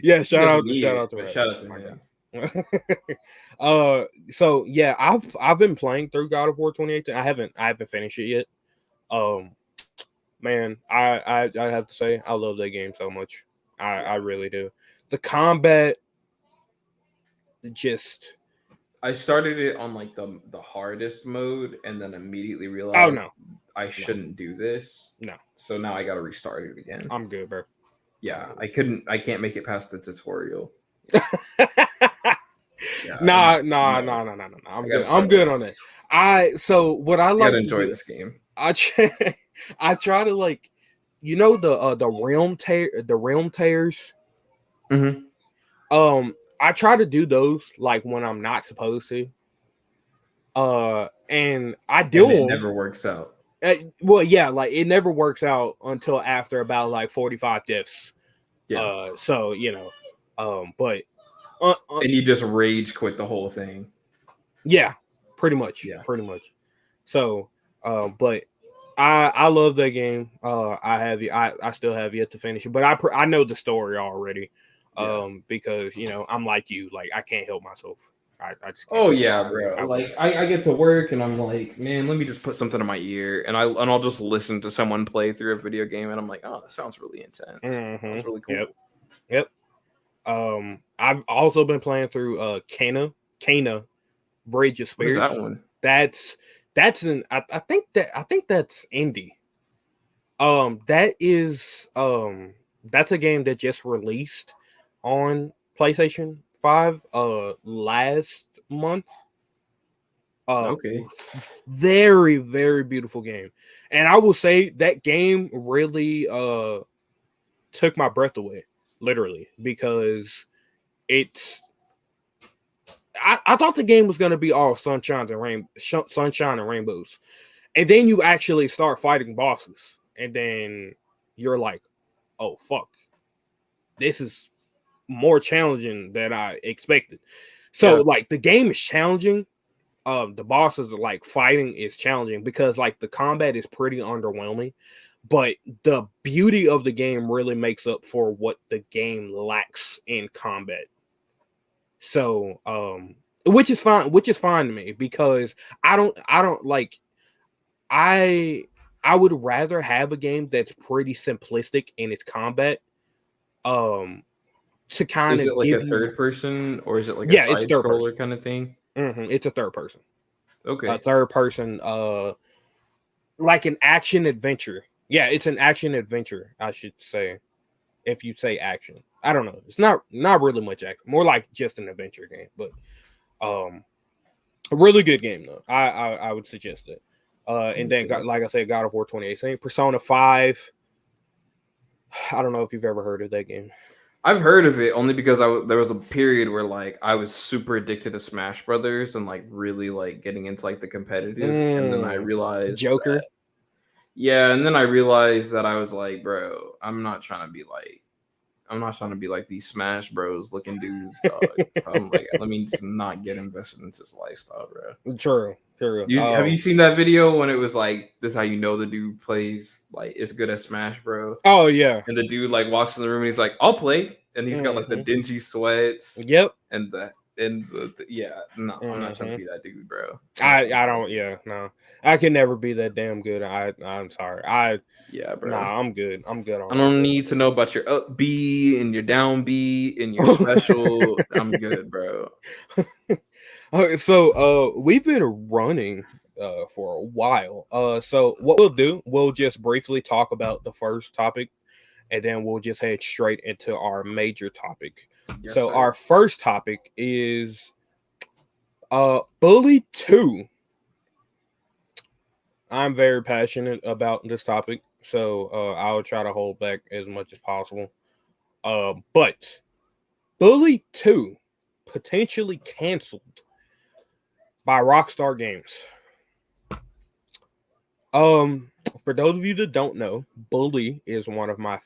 S1: Yeah, shout out to Rad.
S2: Shout out to him.
S1: So yeah, I've been playing through God of War 2018. I haven't finished it yet. Man, I have to say I love that game so much. I really do. The combat, just
S2: I started it on like the hardest mode and then immediately realized I shouldn't do this.
S1: No.
S2: So now I gotta restart it again.
S1: I'm good, bro.
S2: Yeah, I can't make it past the tutorial.
S1: No. I'm good. I'm good on it. So what I like to
S2: enjoy this game.
S1: I try to like, the realm tears.
S2: Mm-hmm.
S1: I try to do those like when I'm not supposed to. And I do them.
S2: It never works out.
S1: Well, yeah, like it never works out until after about like 45 deaths.
S2: Yeah.
S1: So but
S2: and you just rage quit the whole thing.
S1: Yeah, pretty much. Yeah, pretty much. So, but I love that game. I still have yet to finish it, but I know the story already. Because I'm like you, like I can't help myself. I just can't.
S2: Oh yeah, bro. Like I get to work and I'm like, man, let me just put something in my ear and I'll just listen to someone play through a video game and I'm like, oh, that sounds really intense. That's really cool.
S1: Yep. I've also been playing through Kena Bridge of Spirits.
S2: What's that one?
S1: That's I think that's indie. That is that's a game that just released on PlayStation 5 last month. Uh
S2: Okay.
S1: Very, very beautiful game. And I will say that game really took my breath away, literally, because it's I thought the game was gonna be all sunshine and rainbows, and then you actually start fighting bosses, and then you're like, "Oh fuck, this is more challenging than I expected." So,
S2: Yeah.
S1: like, the game is challenging. The bosses are like fighting is challenging because like the combat is pretty underwhelming, but the beauty of the game really makes up for what the game lacks in combat. So, which is fine to me because I don't like I I would rather have a game that's pretty simplistic in its combat um to kind
S2: Is it
S1: of
S2: like a
S1: give you.
S2: third person or is it like a
S1: Yeah, it's
S2: side
S1: third person.
S2: scroller kind of thing?
S1: It's a third person. A
S2: Okay.
S1: third person like an action adventure. Yeah, it's an action adventure, I should say. If you say action. I don't know. It's not really much action. More like just an adventure game, but um a really good game though. I would suggest it. And then
S2: Okay.
S1: like I said, God of War 2018, Persona 5. I don't know if you've ever heard of that game.
S2: I've heard of it only because there was a period where like I was super addicted to Smash Brothers and like really like getting into like the competitive, and then I realized that
S1: Joker.
S2: yeah, and then I realized that I was like, bro, I'm not trying to be like these Smash Bros looking dudes, dog. I'm like, let me just not get invested in this lifestyle, bro.
S1: True, true.
S2: Have you seen that video when it was like, this is how you know the dude plays like it's good at Smash, bro?
S1: Oh yeah.
S2: And the dude like walks in the room and he's like, I'll play. And he's got like the
S1: hmm
S2: dingy sweats
S1: Yep.
S2: and yeah, no, I'm not trying to
S1: hmm
S2: be that dude, bro. Trust me,
S1: I
S2: bro.
S1: don't. Yeah, no. I can never be that damn good. I'm sorry.
S2: Yeah, bro.
S1: Nah. I'm good. I'm good
S2: I
S1: on
S2: don't need to know about your up B and your down B and your special. I'm good, bro.
S1: Okay, so we've been running for a while. So what we'll do, we'll just briefly talk about the first topic, and then we'll just head straight into our major topic.
S2: Yes,
S1: So
S2: sir.
S1: our first topic is Bully 2. I'm very passionate about this topic, so I'll try to hold back as much as possible. But Bully 2 potentially canceled by Rockstar Games. For those of you that don't know, Bully is one of my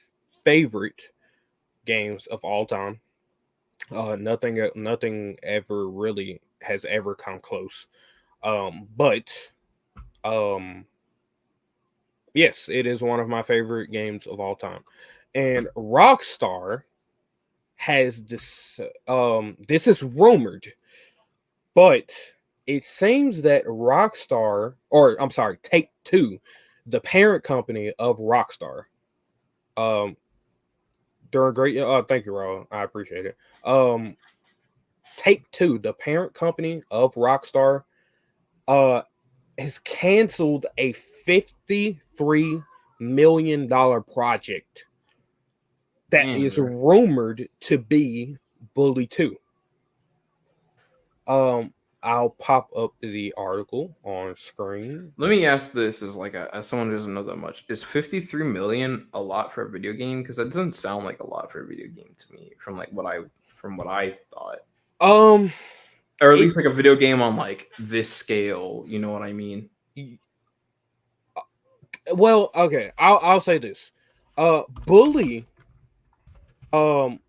S1: favorite games of all time. Nothing ever really has ever come close. But yes, it is one of my favorite games of all time. And Rockstar has this this is rumored, but it seems that Rockstar, or I'm sorry, Take Two, the parent company of Rockstar, um, they're a great. Thank you, Raul. I appreciate it. Take Two, the parent company of Rockstar, uh, has canceled a $53 million project that
S2: Damn,
S1: is
S2: bro.
S1: rumored to be Bully Two. Um, I'll pop up the article on screen.
S2: Let me ask this as like as someone who doesn't know that much. Is 53 million a lot for a video game? Because that doesn't sound like a lot for a video game to me from like what I thought.
S1: Um,
S2: Or at
S1: it
S2: least like a video game on like this scale, you know what I mean?
S1: well, okay. I'll say this. Bully. Um,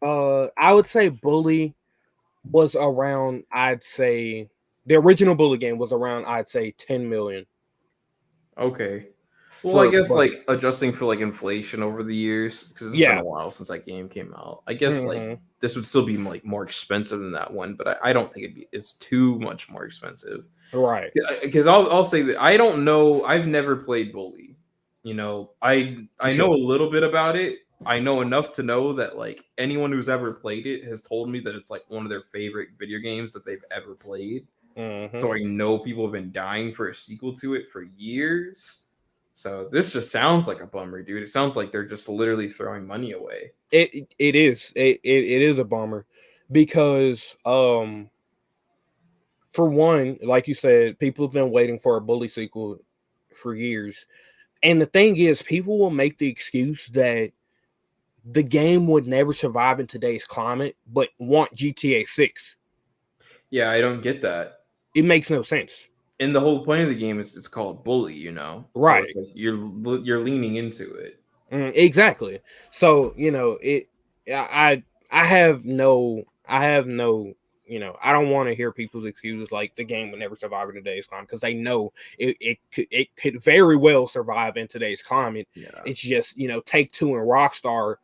S1: I would say Bully was around. I'd say the original Bully game was around. I'd say 10 million
S2: Okay. Well, I
S1: for
S2: guess
S1: budget.
S2: like adjusting for like inflation over the years, because it's been
S1: Yeah.
S2: a while since that game came out. I guess like
S1: hmm
S2: this would still be like more expensive than that one, but I don't think it's too much more expensive.
S1: Right.
S2: Because I'll say that I don't know. I've never played Bully. You know, I
S1: You
S2: know
S1: should.
S2: a little bit about it, I know enough to know that like anyone who's ever played it has told me that it's like one of their favorite video games that they've ever played. So I know people have been dying for a sequel to it for years. So this just sounds like a bummer, dude. It sounds like they're just literally throwing money away.
S1: It is a bummer because for one, like you said, people have been waiting for a Bully sequel for years. And the thing is, people will make the excuse that the game would never survive in today's climate, but want GTA 6.
S2: Yeah, I don't get that.
S1: It makes no sense.
S2: And the whole point of the game is it's called Bully, you know? So
S1: Right.
S2: it's like you're leaning into it.
S1: Exactly. So, I have no, I don't want to hear people's excuses like the game would never survive in today's climate because they know it could very well survive in today's climate.
S2: Yeah.
S1: It's just, Take-Two and Rockstar,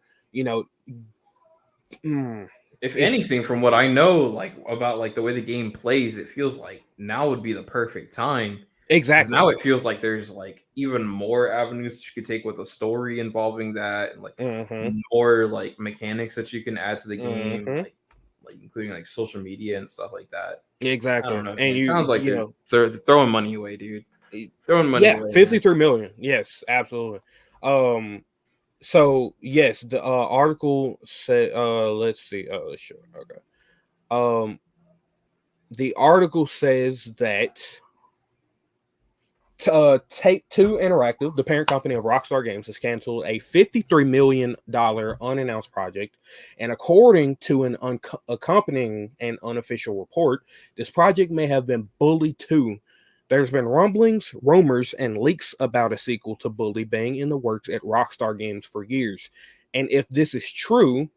S2: If anything, from what I know, like about like the way the game plays, it feels like now would be the perfect time.
S1: Exactly.
S2: Now it feels like there's like even more avenues you could take with a story involving that, and like more like mechanics that you can add to the game, like including like social media and stuff like that.
S1: Exactly.
S2: I don't know.
S1: And
S2: it sounds like they're throwing money away, dude. Throwing money away.
S1: 53 million. Yes, absolutely. So yes, the article said let's see. Sure. Okay. The article says that Take-Two Interactive, the parent company of Rockstar Games, has canceled a $53 million unannounced project. And according to an accompanying and unofficial report, this project may have been Bully 2. There's been rumblings, rumors, and leaks about a sequel to Bully being in the works at Rockstar Games for years. And if this is true,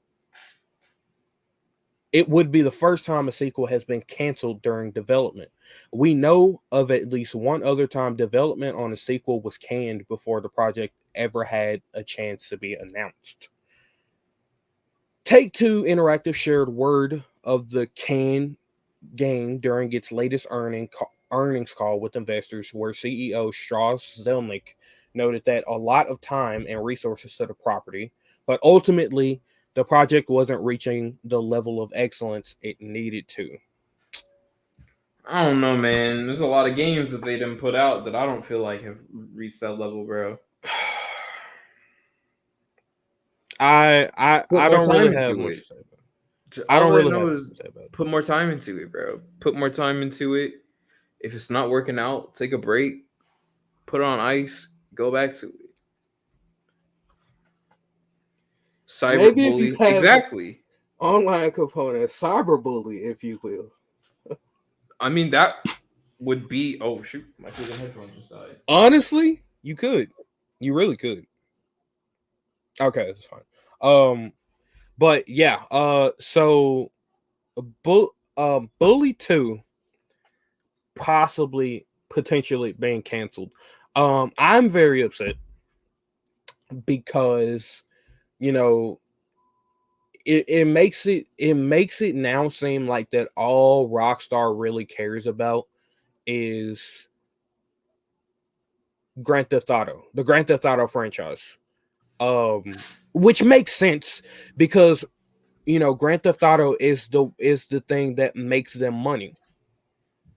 S1: it would be the first time a sequel has been canceled during development. We know of at least one other time development on a sequel was canned before the project ever had a chance to be announced. Take-Two Interactive shared word of the canned game during its latest earnings call with investors, where CEO Strauss Zelnick noted that a lot of time and resources to the property, but ultimately the project wasn't reaching the level of excellence it needed to.
S2: I don't know, man. There's a lot of games that they didn't put out that I don't feel like have reached that level, bro.
S1: I don't really have much to say about it. I don't really have much to say about it.
S2: Put more time into it, bro. Put more time into it. If it's not working out, take a break, put it on ice, go back to it. Cyberbully, exactly.
S1: Online component, cyberbully, if you will.
S2: I mean, that would be. Oh shoot, my freaking headphones just died.
S1: Honestly, you could. You really could. Okay, that's fine. But yeah, so Bully 2 potentially being canceled. I'm very upset because it makes it now seem like that all Rockstar really cares about is Grand Theft Auto, the Grand Theft Auto franchise. Which makes sense because Grand Theft Auto is the thing that makes them money.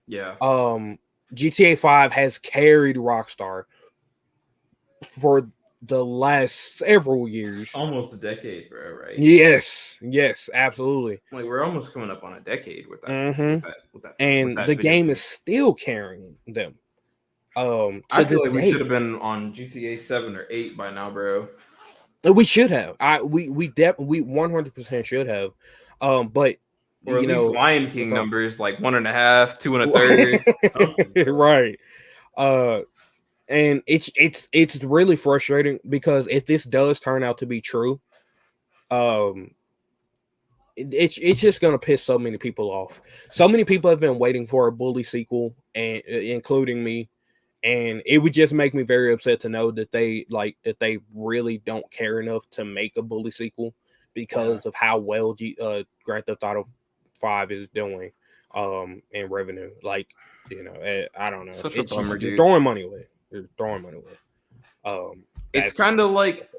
S2: Yeah.
S1: GTA 5 has carried Rockstar for the last several years.
S2: Almost a decade, bro, right?
S1: Yes, absolutely.
S2: Like we're almost coming up on a decade with that.
S1: And the game is still carrying them.
S2: I feel like we should have been on GTA 7 or 8 by now, bro.
S1: We should have. We 100% should have. But
S2: or at least Lion King numbers like 1.5, 2 1/3.
S1: Right. And it's really frustrating because if this does turn out to be true, it's just gonna piss so many people off. So many people have been waiting for a Bully sequel, and including me. And it would just make me very upset to know that they really don't care enough to make a Bully sequel because of how well Grand Theft Auto 5 is doing in revenue. Like, I don't know.
S2: Such a bummer, dude.
S1: You're throwing money away. You're throwing money away.
S2: It's kind of like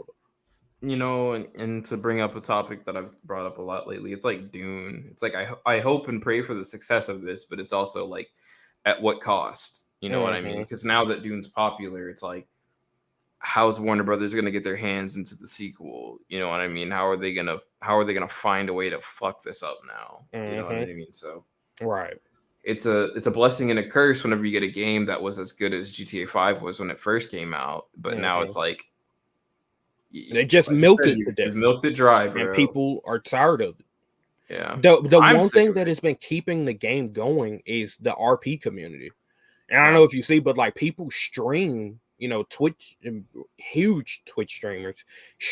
S2: and to bring up a topic that I've brought up a lot lately, it's like Dune. It's like I hope and pray for the success of this, but it's also like at what cost? You know what I mean?
S1: Mm-hmm.
S2: Because now that Dune's popular, it's like how's Warner Brothers gonna get their hands into the sequel? You know what I mean? How are they gonna find a way to fuck this up now? You know what I
S1: Mm-hmm.
S2: mean? So
S1: Right.
S2: it's a blessing and a curse whenever you get a game that was as good as GTA 5 was when it first came out, but now
S1: Mm-hmm.
S2: it's like
S1: They just
S2: like you
S1: milked
S2: said,
S1: it to
S2: you've
S1: death,
S2: milked it dry,
S1: and
S2: bro.
S1: people are tired of it.
S2: Yeah.
S1: The
S2: I'm
S1: one
S2: sick
S1: thing
S2: of
S1: that
S2: it.
S1: has been keeping the game going is the RP community. And I don't
S2: Wow.
S1: know if you see, but like people stream, Twitch, huge Twitch streamers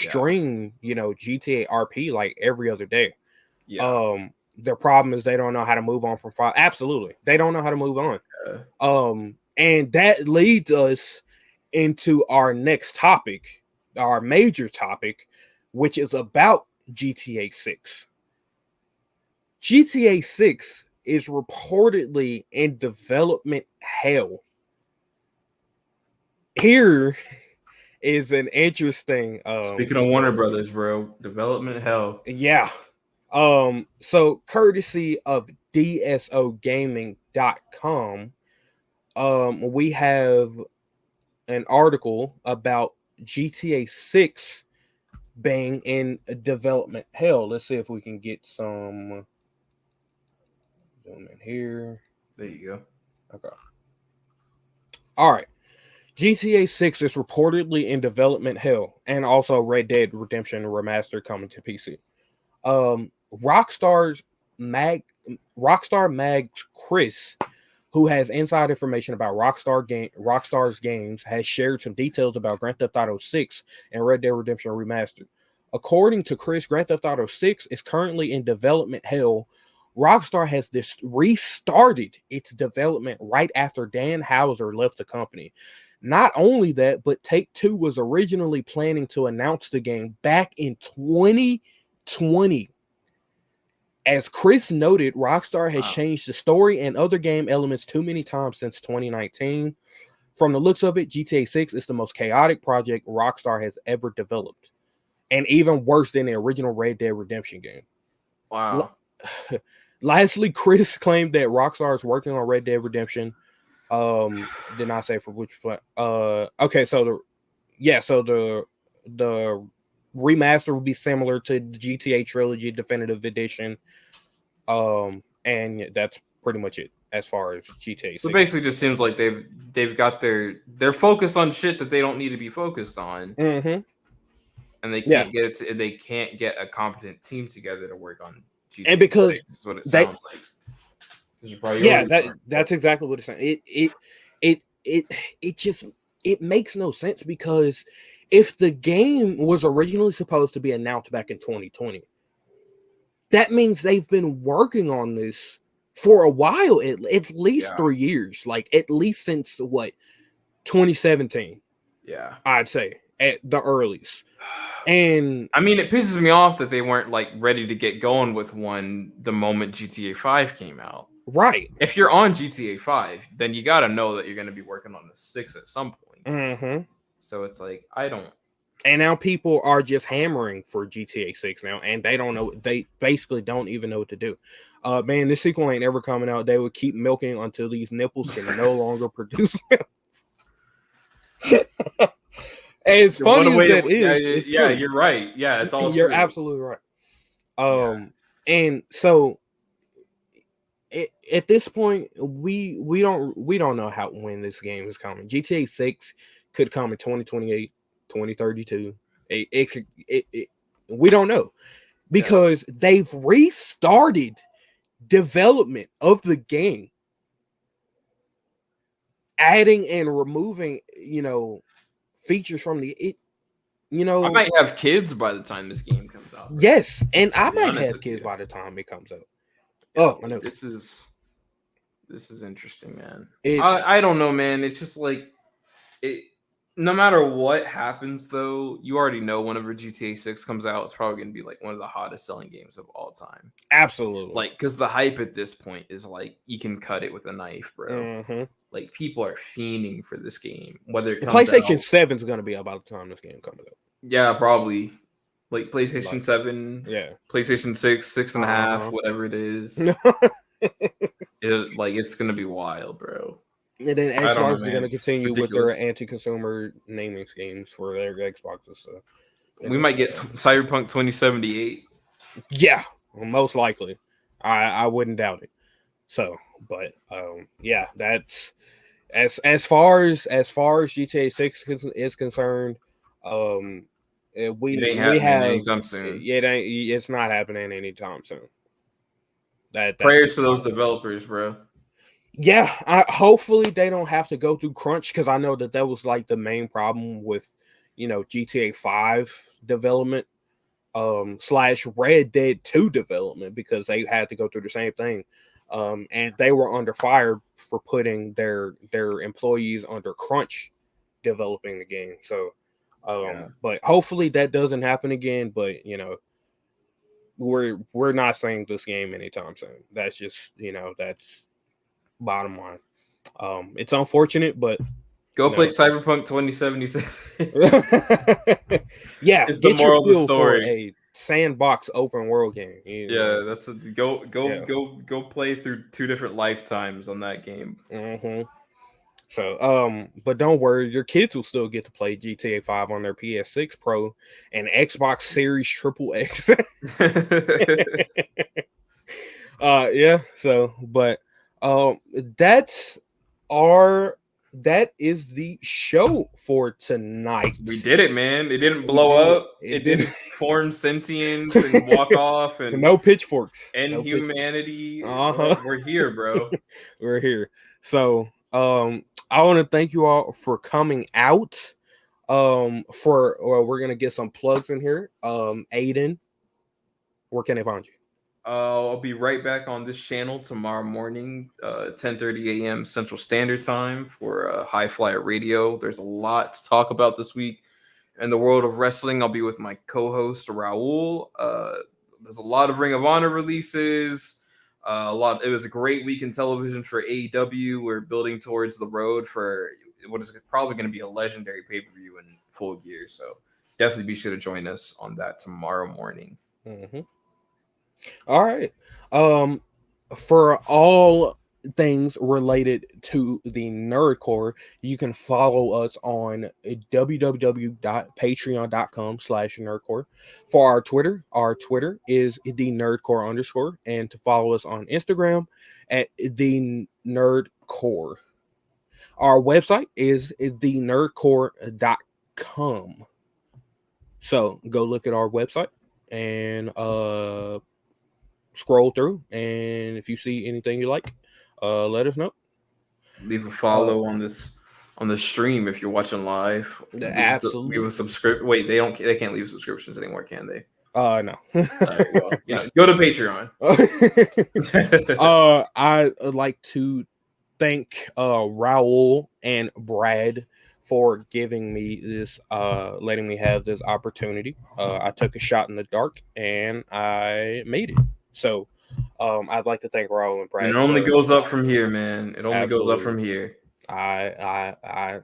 S2: Yeah.
S1: stream, GTA RP like every other day.
S2: Yeah.
S1: Their problem is they don't know how to move on from five. Absolutely, they don't know how to move on.
S2: Uh,
S1: And that leads us into our next topic, our major topic, which is about GTA 6. GTA 6 is reportedly in development hell. Here is an interesting
S2: Speaking of Warner
S1: story.
S2: Brothers, bro, development hell.
S1: Yeah. So courtesy of DSOgaming.com, we have an article about GTA 6 being in development hell. Let's see if we can get some zoom in here.
S2: There you go.
S1: Okay. All right. GTA 6 is reportedly in development hell, and also Red Dead Redemption Remastered coming to PC. Um, Rockstar's Mag Rockstar Mag's Chris, who has inside information about Rockstar's games, has shared some details about Grand Theft Auto 6 and Red Dead Redemption Remastered. According to Chris, Grand Theft Auto 6 is currently in development hell. Rockstar has restarted its development right after Dan Houser left the company. Not only that, but Take-Two was originally planning to announce the game back in 2020. As Chris noted, Rockstar has
S2: Wow.
S1: changed the story and other game elements too many times since 2019. From the looks of it, GTA 6 is the most chaotic project Rockstar has ever developed, and even worse than the original Red Dead Redemption game.
S2: Wow.
S1: Lastly, Chris claimed that Rockstar is working on Red Dead Redemption. Did not say for which play. Okay, so the remaster would be similar to the GTA Trilogy Definitive Edition. And that's pretty much it as far as GTA
S2: So
S1: 6.
S2: basically, just seems like they've got their focus on shit that they don't need to be focused on,
S1: Mm-hmm.
S2: and they
S1: Yeah,
S2: can't get a competent team together to work on
S1: and
S2: GTA
S1: because
S2: 6. Is what it
S1: they,
S2: sounds like. Because your
S1: yeah,
S2: priorities aren't
S1: that's
S2: important.
S1: exactly what it's saying. It it just it makes no sense because if the game was originally supposed to be announced back in 2020, that means they've been working on this for a while, at least
S2: Yeah.
S1: 3 years, like at least since what 2017,
S2: Yeah.
S1: I'd say at the earliest. And
S2: I mean, it pisses me off that they weren't like ready to get going with one the moment GTA 5 came out.
S1: right.
S2: If you're on GTA 5, then you got to know that you're going to be working on the 6 at some point.
S1: Mm-hmm.
S2: So it's like, I don't.
S1: And now people are just hammering for GTA 6 now, and they don't know. They basically don't even know what to do. Man, this sequel ain't ever coming out. They would keep milking until these nipples can no longer produce. As
S2: What a
S1: funny as
S2: way
S1: that
S2: to. Yeah,
S1: is, it's
S2: yeah,
S1: true.
S2: you're right. Yeah, it's all
S1: You're
S2: true.
S1: absolutely right.
S2: Yeah.
S1: And so at this point, we don't know when this game is coming. GTA 6 could come in 2028, 2032. We don't know
S2: Yeah.
S1: because they've restarted development of the game, adding and removing, features from
S2: I might have kids by the time this game comes out, bro.
S1: yes, and I
S2: To be
S1: might
S2: honest
S1: have
S2: with
S1: kids
S2: you.
S1: by the time it comes out.
S2: Yeah,
S1: Oh, I
S2: like
S1: know.
S2: this is interesting, man.
S1: It
S2: I don't know, man. It's just like it. No matter what happens, though, you already know whenever GTA 6 comes out, it's probably going to be like one of the hottest selling games of all time.
S1: absolutely.
S2: Like, because the hype at this point is like you can cut it with a knife, bro.
S1: Mm-hmm.
S2: Like, people are fiending for this game, whether it
S1: The
S2: comes
S1: PlayStation
S2: out.
S1: 7 is going to be about the time this game comes out.
S2: Yeah, probably. like PlayStation
S1: Like,
S2: 7,
S1: yeah.
S2: PlayStation 6, 6.5,
S1: Uh-huh.
S2: whatever it is. It's gonna be wild, bro.
S1: And then
S2: I don't know,
S1: Xbox is going
S2: man.
S1: to
S2: It's
S1: continue with their
S2: ridiculous.
S1: anti-consumer naming schemes for their Xboxes. So,
S2: We might get Cyberpunk 2078.
S1: yeah, most likely. I wouldn't doubt it. So, but yeah, that's as far as GTA 6 is concerned.
S2: It ain't
S1: We
S2: happening
S1: have
S2: anytime soon.
S1: it's not happening anytime soon. That's
S2: Prayers
S1: just
S2: to those
S1: bottom line.
S2: developers, bro.
S1: Yeah, hopefully they don't have to go through crunch, because I know that was like the main problem with GTA 5 development slash Red Dead 2 development, because they had to go through the same thing. And they were under fire for putting their employees under crunch developing the game. So
S2: Yeah.
S1: but hopefully that doesn't happen again. But we're not seeing this game anytime soon. That's just that's bottom line. It's unfortunate, but
S2: Go play Cyberpunk 2077.
S1: yeah,
S2: It's the
S1: get your
S2: moral of the
S1: feel for
S2: story.
S1: a sandbox open world game.
S2: Yeah, that's go
S1: Yeah.
S2: play through 2 different lifetimes on that game.
S1: Mm-hmm. So, but don't worry, your kids will still get to play GTA 5 on their PS6 Pro and Xbox Series Triple X. Yeah. So, but that's that is the show for tonight.
S2: We did it, man. It didn't blow up. It didn't form sentience and walk off and
S1: no pitchforks.
S2: end
S1: No
S2: humanity.
S1: Uh-huh.
S2: We're here, bro.
S1: We're here. So, I want to thank you all for coming out. We're gonna get some plugs in here. Aiden, where can they find you?
S2: I'll be right back on this channel tomorrow morning, 10:30 a.m. Central Standard Time for High Flyer Radio. There's a lot to talk about this week in the world of wrestling. I'll be with my co-host Raul. There's a lot of Ring of Honor releases. It was a great week in television for AEW. We're building towards the road for what is probably going to be a legendary pay-per-view in full gear. So definitely be sure to join us on that tomorrow morning.
S1: Mm-hmm. All right. For all things related to the Nerdcore, you can follow us on www.patreon.com/nerdcore. For our Twitter is the Nerdcore_, and to follow us on Instagram at the Nerdcore. Our website is thenerdcore.com. So go look at our website and scroll through, and if you see anything you like, let us know.
S2: Leave a follow on this stream if you're watching live.
S1: Absolutely.
S2: Leave a subscription. Wait, they can't leave subscriptions anymore, can they?
S1: No.
S2: There you go. Go to Patreon.
S1: I'd like to thank Raul and Brad for giving me this, letting me have this opportunity. I took a shot in the dark and I made it. So I'd like to thank Raul and Brad.
S2: And it only goes up from here, man. It only goes up from here.
S1: I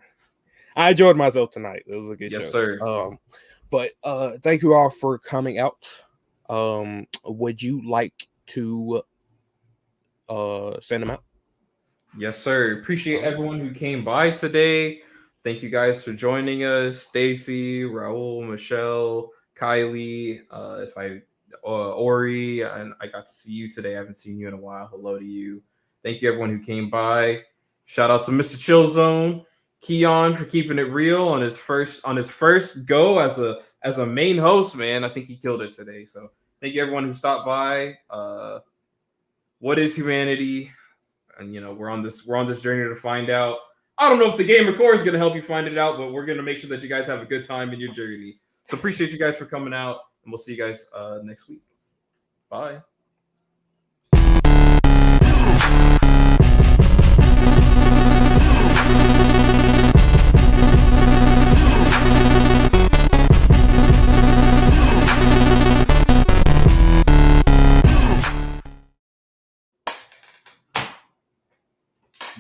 S1: enjoyed myself tonight. It was a good show.
S2: Yes, sir.
S1: But thank you all for coming out. Would you like to send them out?
S2: Yes, sir. Appreciate everyone who came by today. Thank you guys for joining us. Stacy, Raul, Michelle, Kylie, Ori, and I got to see you today. I haven't seen you in a while. Hello to you. Thank you everyone who came by. Shout out to MrChillzone, Keyon for keeping it real on his first go as a main host, man. I think he killed it today. So thank you everyone who stopped by. What is humanity? And we're on this journey to find out. I don't know if the Gamer Core is going to help you find it out, but we're going to make sure that you guys have a good time in your journey. So appreciate you guys for coming out, and we'll see you guys next week. Bye.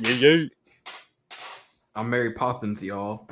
S1: Yeah.
S2: I'm Mary Poppins, y'all.